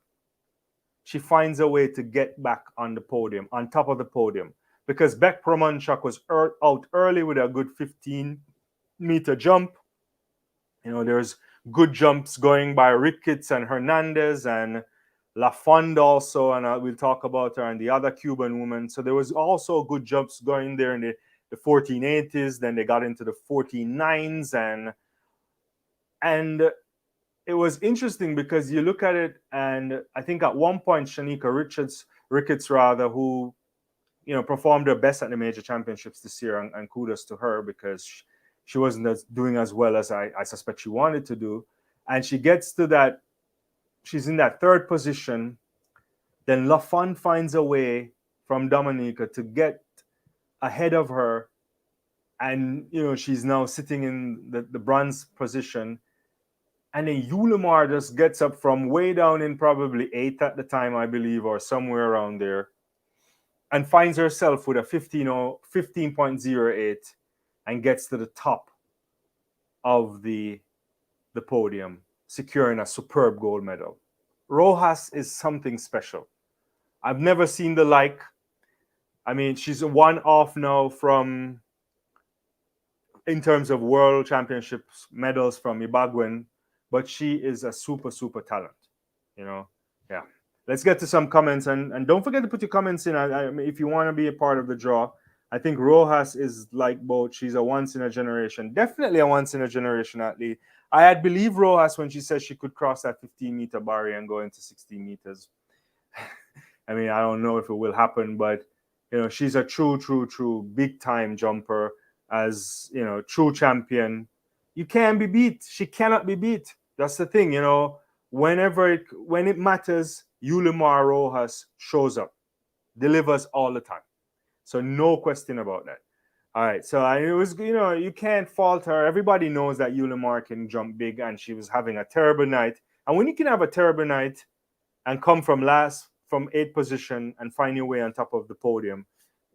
she finds a way to get back on the podium, on top of the podium. Because Beck Promanchuk was out early with a good 15-meter jump. There's good jumps going by Ricketts and Hernandez and Lafond also, and we'll talk about her and the other Cuban woman. So there was also good jumps going there in the 1480s. Then they got into the 14.9s, and it was interesting because you look at it, and I think at one point Shanika Ricketts, who performed her best at the major championships this year, and kudos to her because she wasn't doing as well as I suspect she wanted to do, and she gets to that. She's in that third position. Then Lafond finds a way from Dominica to get ahead of her. And, she's now sitting in the bronze position. And then Yulimar just gets up from way down in probably 8th at the time, I believe, or somewhere around there, and finds herself with a 15.08 and gets to the top of the podium, securing a superb gold medal. Rojas is something special. I've never seen the like. I mean, she's one off now from, in terms of world championships medals, from Ibaguen, but she is a super, super talent. Yeah. Let's get to some comments, and don't forget to put your comments in. I mean, if you want to be a part of the draw. I think Rojas is like both. She's a once in a generation, definitely a once in a generation athlete. I had believed Rojas when she said she could cross that 15-meter barrier and go into 16 meters. I mean, I don't know if it will happen, but she's a true big time jumper. As true champion. You can't be beat. She cannot be beat. That's the thing. When it matters, Yulimar Rojas shows up, delivers all the time. So no question about that. All right. So it was, you can't fault her. Everybody knows that Yulimar can jump big, and she was having a terrible night. And when you can have a terrible night and come from 8th position and find your way on top of the podium,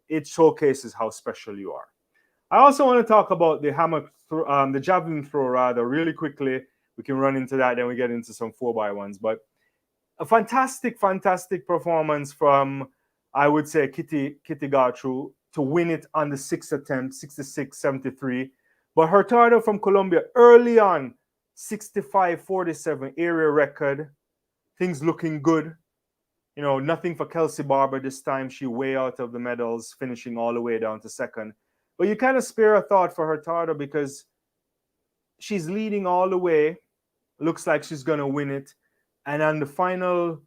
it showcases how special you are. I also want to talk about the javelin throw, rather, really quickly. We can run into that, then we get into some 4x1s. But a fantastic, fantastic performance from, I would say, Kitty Gartrue to win it on the sixth attempt, 66-73. But Hurtado from Colombia early on, 65-47 area record. Things looking good. You know, nothing for Kelsey Barber this time. She way out of the medals, finishing all the way down to second. But you kind of spare a thought for Hurtado because she's leading all the way. Looks like she's going to win it. And on the final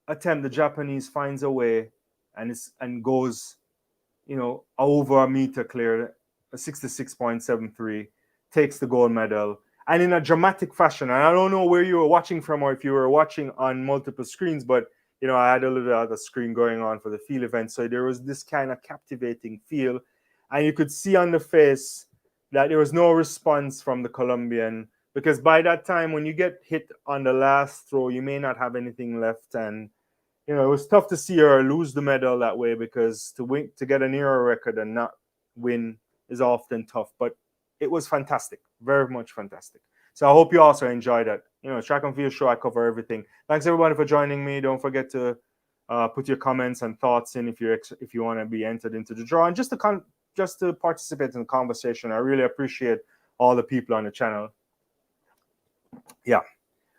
attempt, the Japanese finds a way and goes, you know, over a meter clear, 66.73, takes the gold medal. And in a dramatic fashion, and I don't know where you were watching from or if you were watching on multiple screens, but, you know, I had a little other screen going on for the field event. So there was this kind of captivating feel. And you could see on the face that there was no response from the Colombian, because by that time, when you get hit on the last throw, you may not have anything left. And, you know, it was tough to see her lose the medal that way, because to get an era record and not win is often tough. But it was fantastic, very much fantastic. So I hope you also enjoyed it. You know, Track and Field Show, I cover everything. Thanks everybody for joining me. Don't forget to put your comments and thoughts in if you want to be entered into the draw, and just to participate in the conversation. I really appreciate all the people on the channel. Yeah.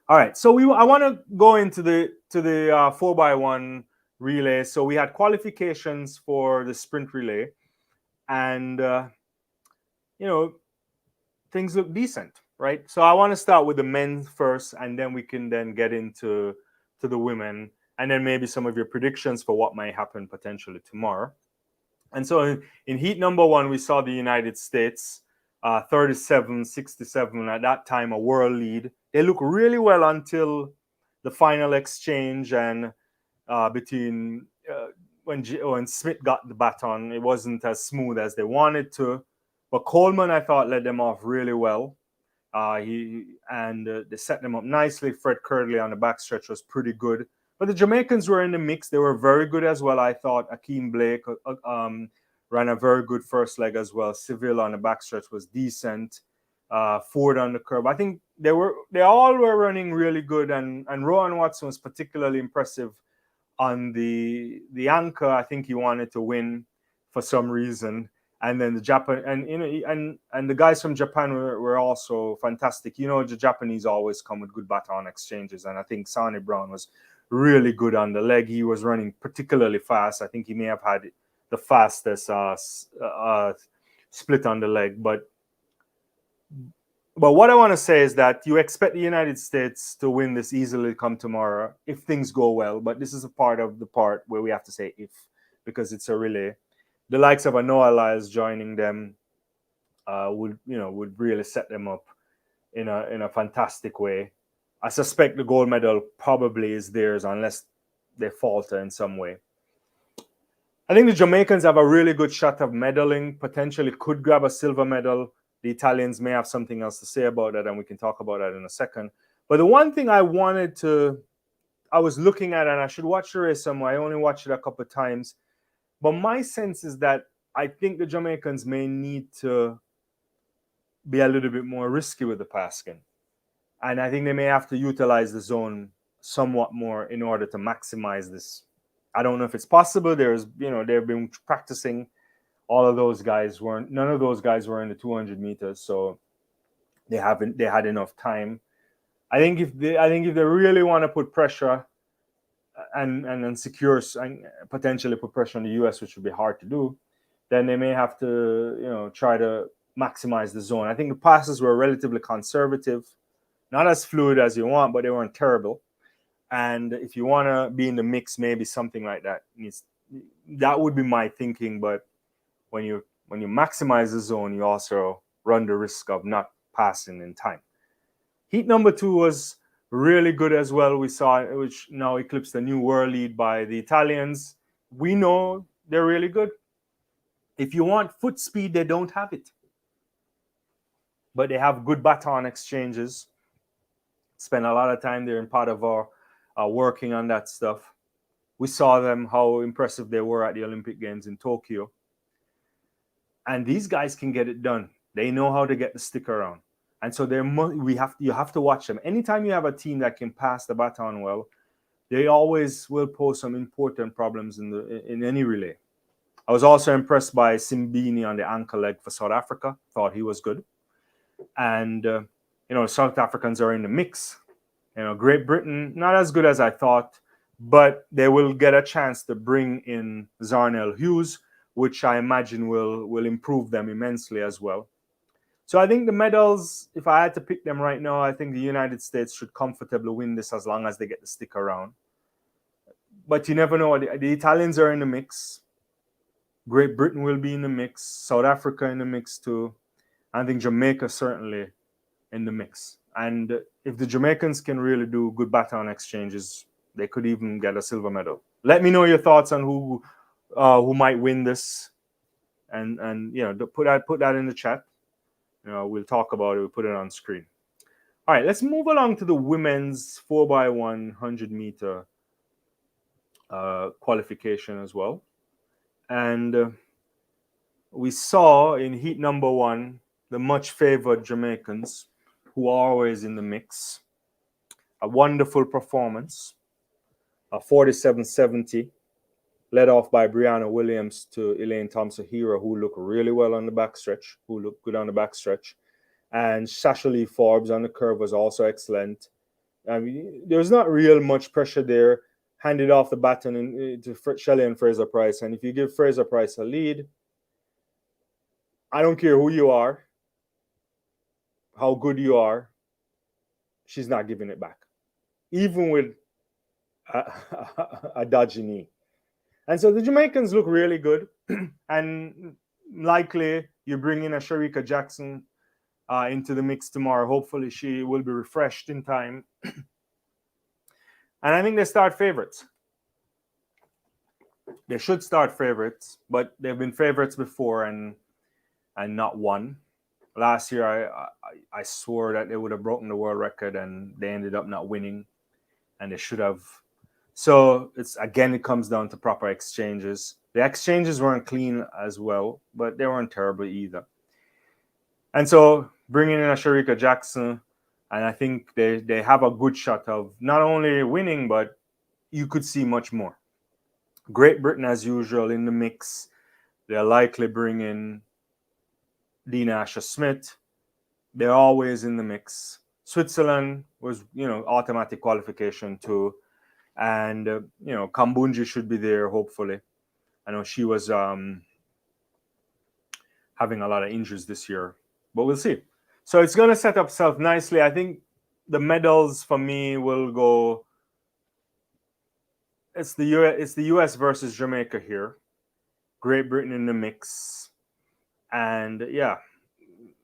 All right. So I want to go into the 4x1 relay. So we had qualifications for the sprint relay, and you know, things look decent, right? So I want to start with the men first, and then we can then get into the women, and then maybe some of your predictions for what might happen potentially tomorrow. And so in heat number one, we saw the United States 37-67, at that time a world lead. They look really well until the final exchange, and between when Smith got the baton, it wasn't as smooth as they wanted to. But Coleman, I thought, led them off really well. They set them up nicely. Fred Curley on the backstretch was pretty good. But the Jamaicans were in the mix. They were very good as well. I thought Akeem Blake ran a very good first leg as well. Seville on the backstretch was decent. Ford on the curve. I think they all were running really good. And Rowan Watson was particularly impressive on the anchor. I think he wanted to win for some reason. And then and the guys from Japan were also fantastic. You know, the Japanese always come with good baton exchanges, and I think Sonny Brown was really good on the leg. He was running particularly fast. I think he may have had the fastest split on the leg. But what I want to say is that you expect the United States to win this easily come tomorrow if things go well. But this is a part where we have to say if, because it's a relay. The likes of a Noah Lyles joining them would really set them up in a fantastic way. I suspect the gold medal probably is theirs unless they falter in some way. I think the Jamaicans have a really good shot of medaling, potentially could grab a silver medal. The Italians may have something else to say about that, and we can talk about that in a second. But the one thing I was looking at, and I should watch the race somewhere. I only watched it a couple of times. But my sense is that I think the Jamaicans may need to be a little bit more risky with the passing. And I think they may have to utilize the zone somewhat more in order to maximize this. I don't know if it's possible. They've been practicing. None of those guys were in the 200 meters, so they had enough time. I think if they really want to put pressure and secure and potentially put pressure on the US, which would be hard to do, then they may have to, try to maximize the zone. I think the passes were relatively conservative, not as fluid as you want, but they weren't terrible. And if you want to be in the mix, maybe something like that that would be my thinking. But when you maximize the zone, you also run the risk of not passing in time. Heat number 2 was really good as well. We saw, which now eclipsed the new world lead by the Italians. We know they're really good. If you want foot speed, they don't have it. But they have good baton exchanges. Spend a lot of time there in part of our working on that stuff. We saw them, how impressive they were at the Olympic Games in Tokyo. And these guys can get it done. They know how to get the stick around. And so you have to watch them. Anytime you have a team that can pass the baton well, they always will pose some important problems in any relay. I was also impressed by Simbini on the ankle leg for South Africa. Thought he was good. And South Africans are in the mix. Great Britain, not as good as I thought, but they will get a chance to bring in Zarnell Hughes, which I imagine will improve them immensely as well. So I think the medals, if I had to pick them right now, I think the United States should comfortably win this as long as they get to stick around. But you never know. The Italians are in the mix. Great Britain will be in the mix. South Africa in the mix too. I think Jamaica certainly in the mix. And if the Jamaicans can really do good baton exchanges, they could even get a silver medal. Let me know your thoughts on who might win this, and put that in the chat. We'll talk about it. We'll put it on screen. All right, let's move along to the women's 4x1 100-meter qualification as well. And we saw in heat number 1 the much favored Jamaicans, who are always in the mix. A wonderful performance, a 47.70, led off by Brianna Williams to Elaine Thompson-Hero, who looked really well on the backstretch, who looked good on the backstretch. And Sasha Lee Forbes on the curve was also excellent. I mean, there's not real much pressure there. Handed off the baton to Shelly-Ann Fraser Pryce. And if you give Fraser Pryce a lead, I don't care who you are, how good you are, she's not giving it back, even with a dodgy knee. And so the Jamaicans look really good. And likely you bring in a Shericka Jackson into the mix tomorrow. Hopefully she will be refreshed in time. And I think they start favorites. They should start favorites, but they've been favorites before and not won. Last year, I swore that they would have broken the world record, and they ended up not winning, and they should have. So it comes down to proper exchanges. The exchanges weren't clean as well, but they weren't terrible either. And so bringing in a Shericka Jackson, and I think they have a good shot of not only winning, but you could see much more. Great Britain, as usual, in the mix. They'll likely bring in Dina Asher-Smith. They're always in the mix. Switzerland was, automatic qualification too. And, Kambunji should be there, hopefully. I know she was having a lot of injuries this year, but we'll see. So it's going to set up itself nicely. I think the medals for me will go. It's the US versus Jamaica here. Great Britain in the mix. And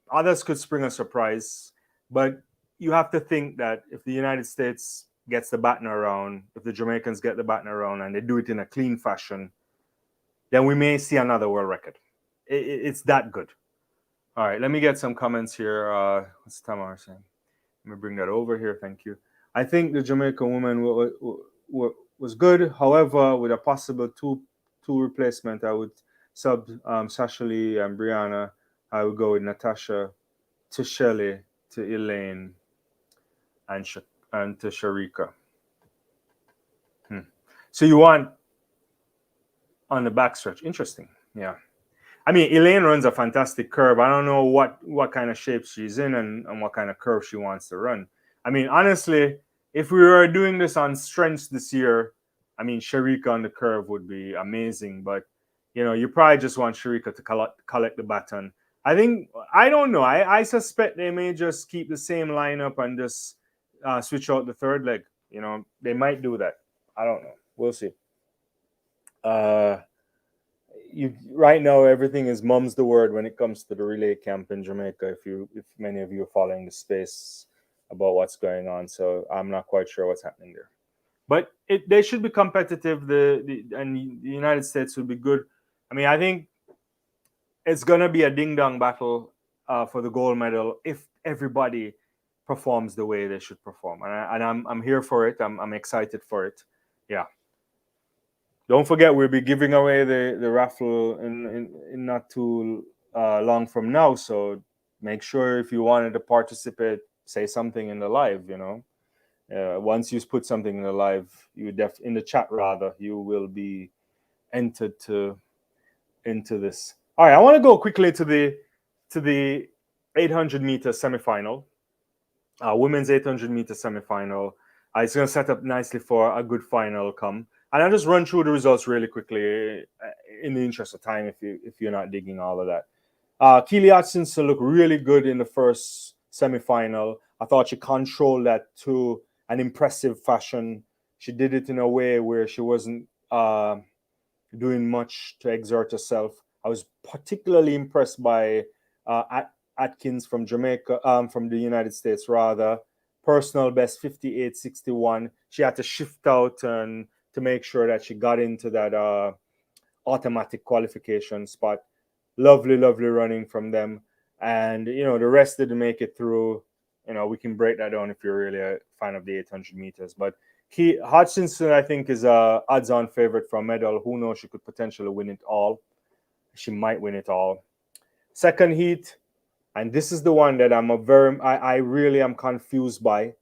others could spring a surprise. But you have to think that if the United States gets the baton around, if the Jamaicans get the baton around and they do it in a clean fashion, then we may see another world record. It's that good. All right, let me get some comments here. What's Tamar saying? Let me bring that over here. Thank you. I think the Jamaican woman was good. However, with a possible two replacement, I would sub Sasha Lee and Brianna. I would go with Natasha to Shelly to Elaine and to Shericka. So you want on the backstretch. Interesting. Yeah. I mean, Elaine runs a fantastic curve. I don't know what kind of shape she's in and what kind of curve she wants to run. I mean, honestly, if we were doing this on strengths this year, I mean, Shericka on the curve would be amazing. But, you probably just want Shericka to collect the baton. I don't know. I suspect they may just keep the same lineup and just switch out the third leg. They might do that. I don't know. We'll see. Right now everything is mum's the word when it comes to the relay camp in Jamaica. If many of you are following the space about what's going on, so I'm not quite sure what's happening there. But they should be competitive. And the United States would be good. I mean, I think it's gonna be a ding dong battle for the gold medal if everybody performs the way they should perform. And I'm here for it. I'm excited for it. Yeah. Don't forget, we'll be giving away the raffle in not too long from now. So make sure if you wanted to participate, say something in the live. Once you put something in the live, in the chat rather, you will be entered into this. All right, I want to go quickly to the 800-meter semifinal, women's 800-meter semifinal. It's going to set up nicely for a good final come. And I'll just run through the results really quickly in the interest of time if you're not digging all of that. Keely Hutchinson looked really good in the first semifinal. I thought she controlled that to an impressive fashion. She did it in a way where she wasn't doing much to exert herself. I was particularly impressed by Atkins from Jamaica, from the United States rather. Personal best 58.61. She had to shift out and to make sure that she got into that automatic qualification spot. Lovely running from them. And, the rest didn't make it through. We can break that down if you're really a fan of the 800 meters. But Hutchinson, I think, is a odds-on favorite for a medal. Who knows? She could potentially win it all. She might win it all. Second heat, and this is the one that I really am confused by.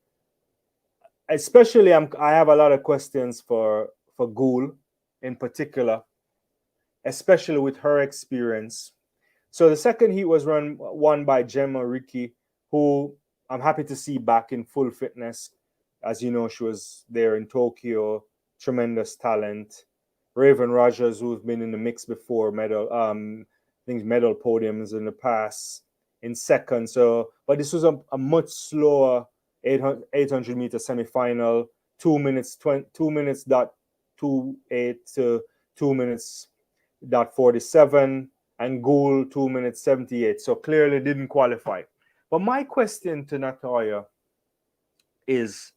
Especially, I have a lot of questions for Gould in particular, especially with her experience. So the second heat was won by Gemma Ricky, who I'm happy to see back in full fitness. As you know, she was there in Tokyo, tremendous talent. Raven Rogers, who's been in the mix before, medal podiums in the past, in second. So, but this was a much slower 800-meter semifinal. 2 minutes 2 minutes.28 to 2 minutes.47, and Gould 2 minutes 78. So clearly didn't qualify. But my question to Natalia is,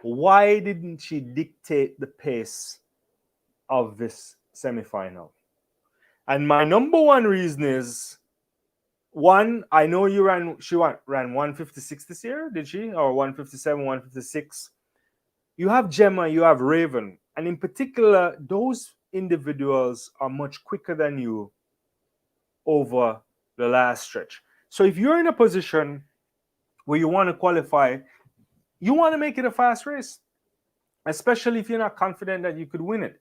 why didn't she dictate the pace of this semifinal? And my number one reason is, one, I know she ran 156 this year, did she? Or 157, 156. You have Gemma, you have Raven. And in particular, those individuals are much quicker than you over the last stretch. So if you're in a position where you want to qualify, you want to make it a fast race, especially if you're not confident that you could win it.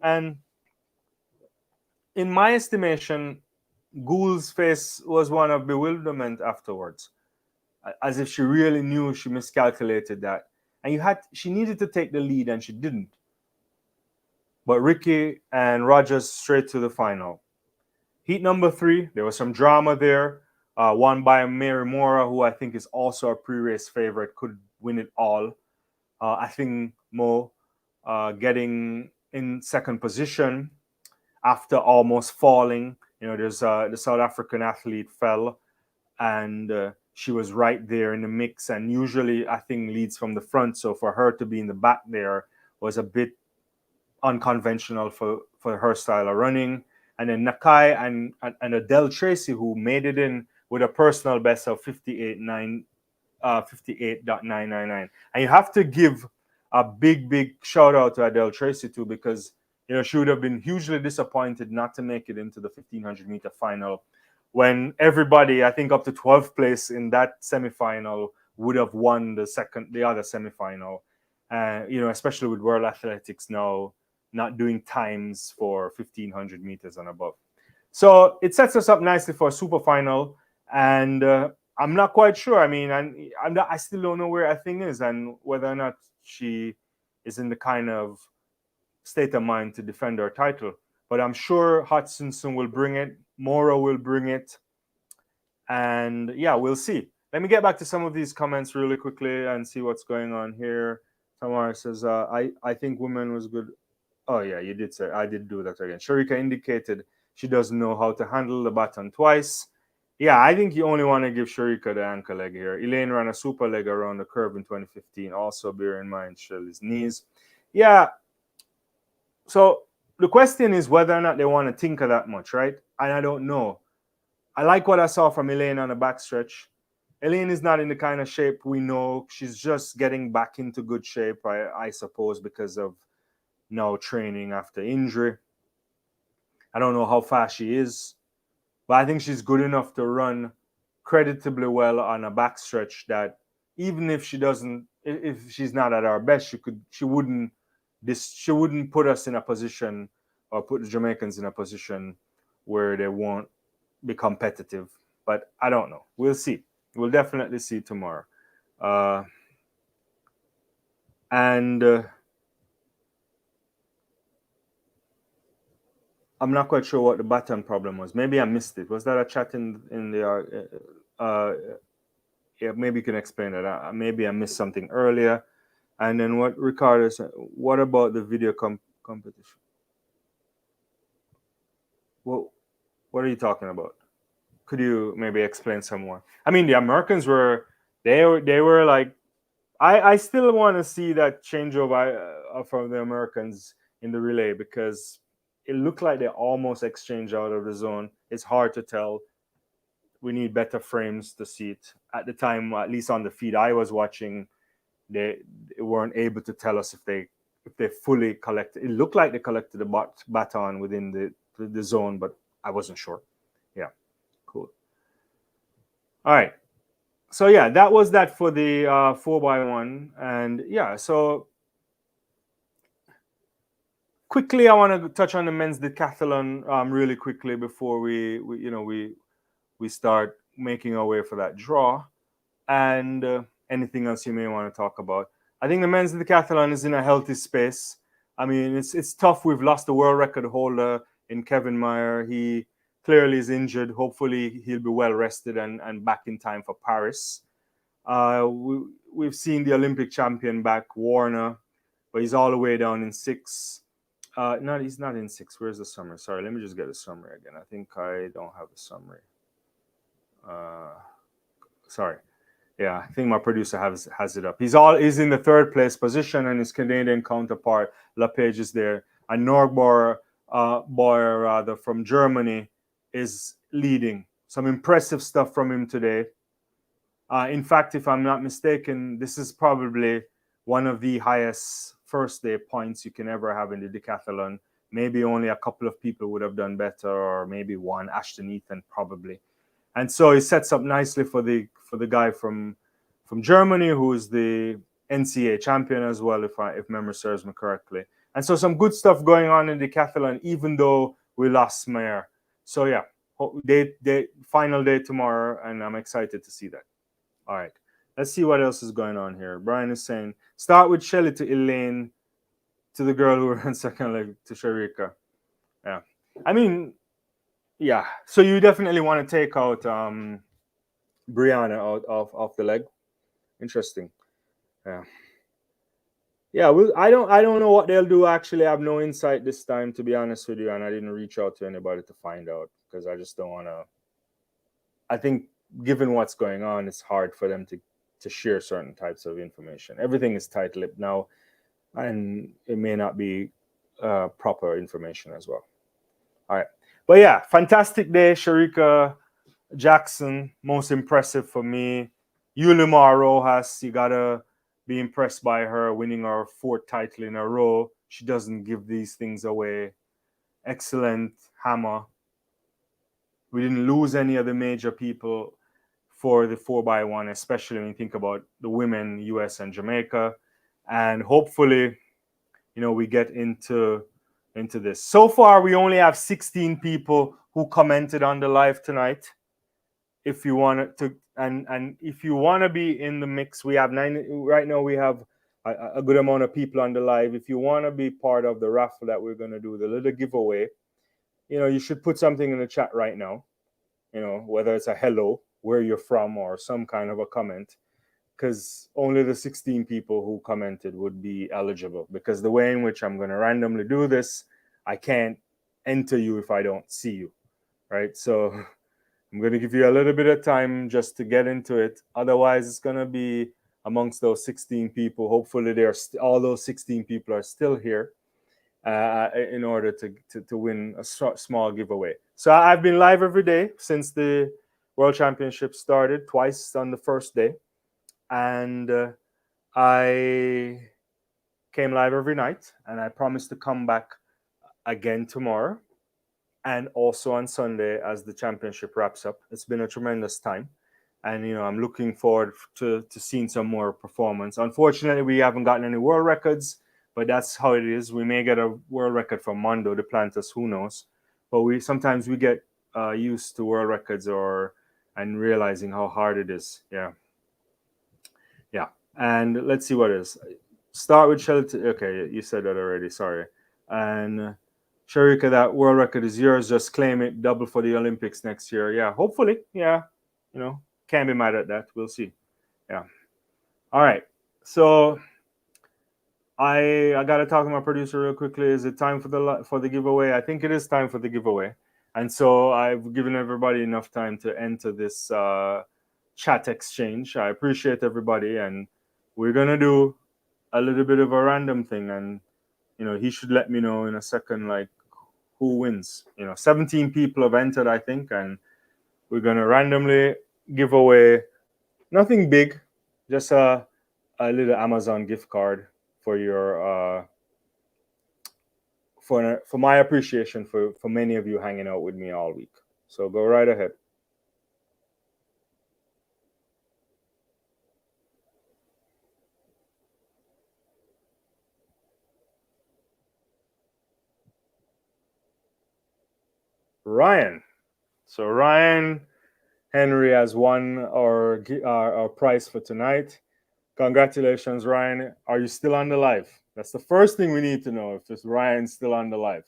And in my estimation, Gould's face was one of bewilderment afterwards, as if she really knew she miscalculated that. And she needed to take the lead, and she didn't. But Ricky and Rogers straight to the final. Heat number 3, there was some drama there. Won by Mary Mora, who I think is also a pre-race favorite, could win it all. I think Mo getting in second position after almost falling. There's the South African athlete fell, and she was right there in the mix, and usually I think leads from the front. So for her to be in the back there was a bit unconventional for her style of running. And then Nakai and Adele Tracy, who made it in with a personal best of 58.999. And you have to give a big shout out to Adele Tracy too, because she would have been hugely disappointed not to make it into the 1500-meter final, when everybody, I think up to 12th place in that semifinal, would have won the other semifinal. Especially with World Athletics now not doing times for 1500 meters and above. So it sets us up nicely for a super final. And I'm not quite sure. I mean, I still don't know where Athing is and whether or not she is in the kind of state of mind to defend her title. But I'm sure Hutchinson will bring it. Mora will bring it. And yeah, we'll see. Let me get back to some of these comments really quickly and see what's going on here. Tamara says, I think women was good. Oh, yeah, you did say. I did do that again. Shericka indicated she doesn't know how to handle the baton twice. Yeah, I think you only want to give Shericka the ankle leg here. Elaine ran a super leg around the curve in 2015. Also, bear in mind Shelly's knees. Yeah. So the question is whether or not they want to tinker that much, right? And I don't know. I like what I saw from Elaine on the backstretch. Elaine is not in the kind of shape we know. She's just getting back into good shape, I suppose, because of now training after injury. I don't know how fast she is. But I think she's good enough to run creditably well on a backstretch that even if she doesn't, if she's not at our best, she wouldn't put us in a position or put the Jamaicans in a position where they won't be competitive. But I don't know. We'll see. We'll definitely see tomorrow. And I'm not quite sure what the button problem was. Maybe I missed it. Was that a chat in the yeah, maybe you can explain that. Maybe I missed something earlier. And then what Ricardo said, what about the video competition? Well, what are you talking about? Could you maybe explain some more? I mean, the Americans were they were like I still want to see that changeover from the Americans in the relay because it looked like they almost exchanged out of the zone. It's hard to tell. We need better frames to see it. At the time, at least on the feed I was watching, they weren't able to tell us if they fully collected. It looked like they collected the baton within the zone, but I wasn't sure. Yeah, cool. All right. So yeah, that was that for the 4x1, and yeah. So quickly, I want to touch on the men's decathlon really quickly before we start making our way for that draw, and anything else you may want to talk about. I think the men's decathlon is in a healthy space. I mean, it's tough. We've lost the world record holder in Kevin Meyer. He clearly is injured. Hopefully, he'll be well rested and back in time for Paris. We've seen the Olympic champion back, Warner, but he's all the way down in 6. No, he's not in 6. Where's the summary? Sorry, let me just get the summary again. I think I don't have the summary. Sorry. Yeah, I think my producer has it up. He's in the 3rd place position, and his Canadian counterpart LePage is there. And Boyer rather from Germany is leading. Some impressive stuff from him today. In fact, if I'm not mistaken, this is probably one of the highest first day points you can ever have in the decathlon. Maybe only a couple of people would have done better, or maybe one, Ashton Ethan probably. And so it sets up nicely for the guy from Germany, who is the NCAA champion as well, if memory serves me correctly. And so some good stuff going on in the decathlon, even though we lost Meyer. So yeah, final day tomorrow, and I'm excited to see that. All right, let's see what else is going on here. Brian is saying, start with Shelly to Elaine, to the girl who ran second leg to Shericka. Yeah, I mean, yeah. So you definitely want to take out Brianna out of the leg. Interesting. Yeah. Yeah, I don't know what they'll do. Actually, I have no insight this time, to be honest with you, and I didn't reach out to anybody to find out because I just don't want to. I think, given what's going on, it's hard for them to share certain types of information. Everything is tight-lipped now, and it may not be proper information as well. All right, but yeah, fantastic day, Shericka Jackson, most impressive for me. Yulimar Rojas, you gotta be impressed by her winning her 4th title in a row. She doesn't give these things away. Excellent hammer. We didn't lose any of the major people for the 4x1, especially when you think about the women, US and Jamaica. And hopefully, we get into this. So far, we only have 16 people who commented on the live tonight. If you want to, and if you want to be in the mix, we have 9 right now. We have a good amount of people on the live. If you want to be part of the raffle that we're going to do, the little giveaway, you should put something in the chat right now. Whether it's a hello, where you're from, or some kind of a comment, because only the 16 people who commented would be eligible. Because the way in which I'm going to randomly do this, I can't enter you if I don't see you, right? So I'm going to give you a little bit of time just to get into it. Otherwise, it's going to be amongst those 16 people. Hopefully, all those 16 people are still here in order to win a small giveaway. So I've been live every day since the World Championship started, twice on the first day. And I came live every night, and I promise to come back again tomorrow. and also on Sunday as the championship wraps up. It's been a tremendous time, and I'm looking forward to seeing some more performance. Unfortunately, we haven't gotten any world records, but that's how it is. We may get a world record from Mondo Duplantis, who knows? But we sometimes we get used to world records and realizing how hard it is. Yeah. And let's see what it is. Start with Shelly. Okay, you said that already. Sorry. And Shericka, that world record is yours. Just claim it. Double for the Olympics next year. Yeah, hopefully. Yeah, can't be mad at that. We'll see. Yeah. All right. So I gotta talk to my producer real quickly. Is it time for the giveaway? I think it is time for the giveaway. And so I've given everybody enough time to enter this chat exchange. I appreciate everybody, and we're gonna do a little bit of a random thing, and he should let me know in a second, like who wins. 17 people have entered, I think, and we're gonna randomly give away nothing big, just a little Amazon gift card for your for my appreciation for many of you hanging out with me all week. So go right ahead. Ryan. So Ryan Henry has won our prize for tonight. Congratulations, Ryan. Are you still on the live? That's the first thing we need to know, if Ryan's still on the live.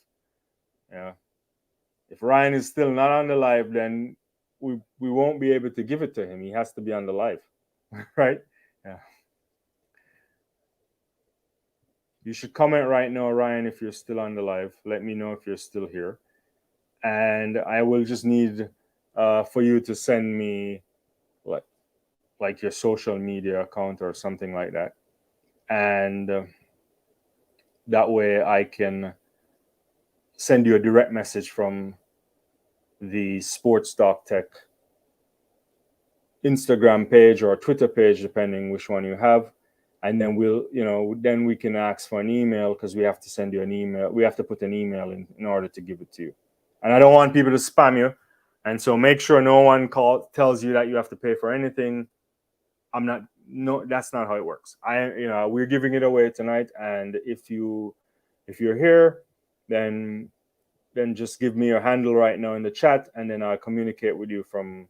Yeah. If Ryan is still not on the live, then we won't be able to give it to him. He has to be on the live. Right? Yeah. You should comment right now, Ryan, if you're still on the live. Let me know if you're still here. And I will just need for you to send me like your social media account or something like that. And that way I can send you a direct message from the Sports Talk Tech Instagram page or Twitter page, depending which one you have. And then then we can ask for an email, because we have to send you an email. We have to put an email in order to give it to you. And I don't want people to spam you. And so make sure no one tells you that you have to pay for anything. That's not how it works. We're giving it away tonight. And if you're here, then just give me your handle right now in the chat, and then I'll communicate with you from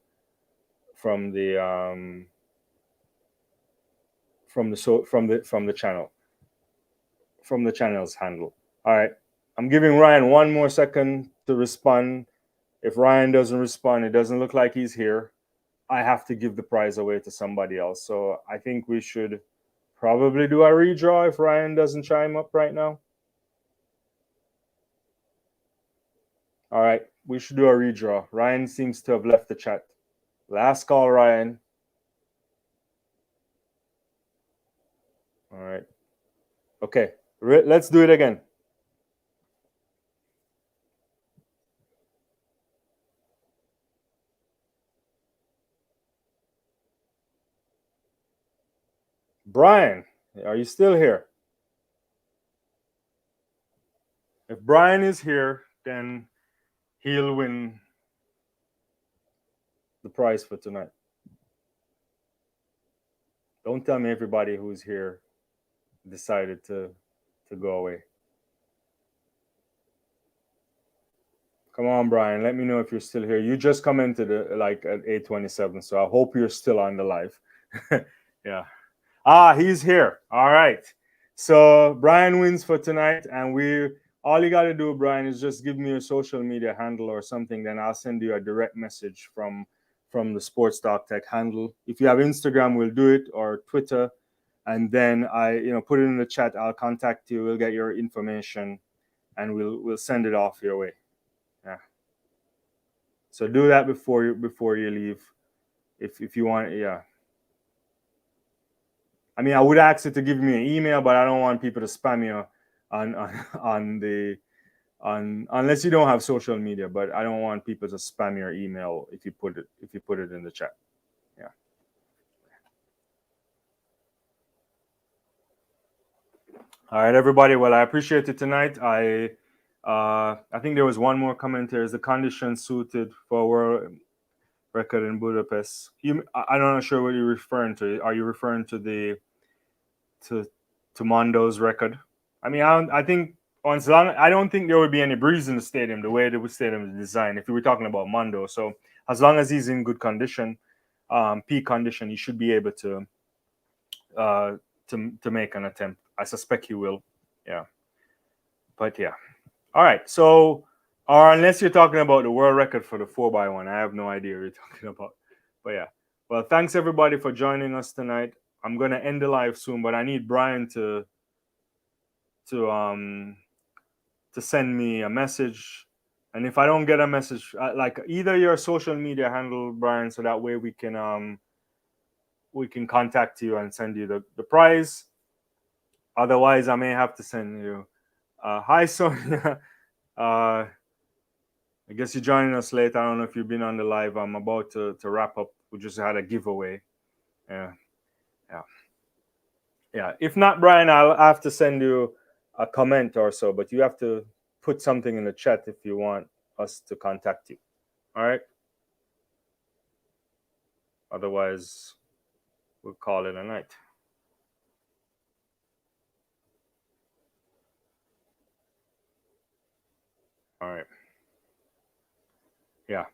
the channel, from the channel's handle. All right. I'm giving Ryan one more second to respond. If Ryan doesn't respond, it doesn't look like he's here, I have to give the prize away to somebody else. So I think we should probably do a redraw if Ryan doesn't chime up right now. All right, we should do a redraw. Ryan seems to have left the chat. Last call, Ryan. All right. Okay, let's do it again. Brian, are you still here? If Brian is here, then he'll win the prize for tonight. Don't tell me everybody who's here decided to go away. Come on, Brian. Let me know if you're still here. You just commented at 8:27, so I hope you're still on the live. Yeah. He's here. All right. So Brian wins for tonight, and all you got to do, Brian, is just give me your social media handle or something. Then I'll send you a direct message from the Sports Talk Tech handle. If you have Instagram, we'll do it, or Twitter, and then put it in the chat. I'll contact you. We'll get your information, and we'll send it off your way. Yeah. So do that before you leave, if you want. Yeah. I mean, I would ask you to give me an email, but I don't want people to spam you on unless you don't have social media. But I don't want people to spam your email if you put it in the chat. Yeah. All right, everybody. Well, I appreciate it tonight. I think there was one more comment here. Is the condition suited for a world record in Budapest? I'm not sure what you're referring to. Are you referring to the to Mondo's record? I mean, I think as long I don't think there would be any breeze in the stadium the way the stadium is designed. If you were talking about Mondo, so as long as he's in good condition, peak condition, he should be able uh, to make an attempt. I suspect he will. Yeah, but yeah. All right. So, or unless you're talking about the world record for the 4x1, I have no idea what you're talking about. But yeah. Well, thanks everybody for joining us tonight. I'm gonna end the live soon, but I need Brian to um to send me a message. And if I don't get a message, like either your social media handle, Brian, so that way we can contact you and send you the prize. Otherwise, I may have to send you. Hi, Sonia. I guess you're joining us late. I don't know if you've been on the live. I'm about to wrap up. We just had a giveaway. Yeah, yeah, yeah. If not, Brian, I'll have to send you a comment or so. But you have to put something in the chat if you want us to contact you. All right. Otherwise, we'll call it a night. All right. Yeah.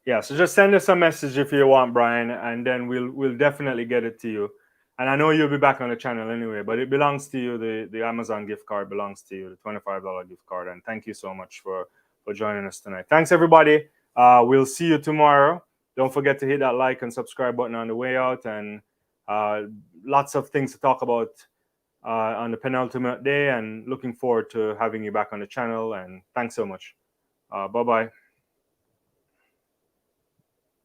Yeah, so just send us a message if you want, Brian, and then we'll definitely get it to you. And I know you'll be back on the channel anyway, but it belongs to you. The Amazon gift card belongs to you, the $25 gift card. And thank you so much for joining us tonight. Thanks everybody. We'll see you tomorrow. Don't forget to hit that like and subscribe button on the way out, and lots of things to talk about on the penultimate day. And looking forward to having you back on the channel. And thanks so much. Bye bye.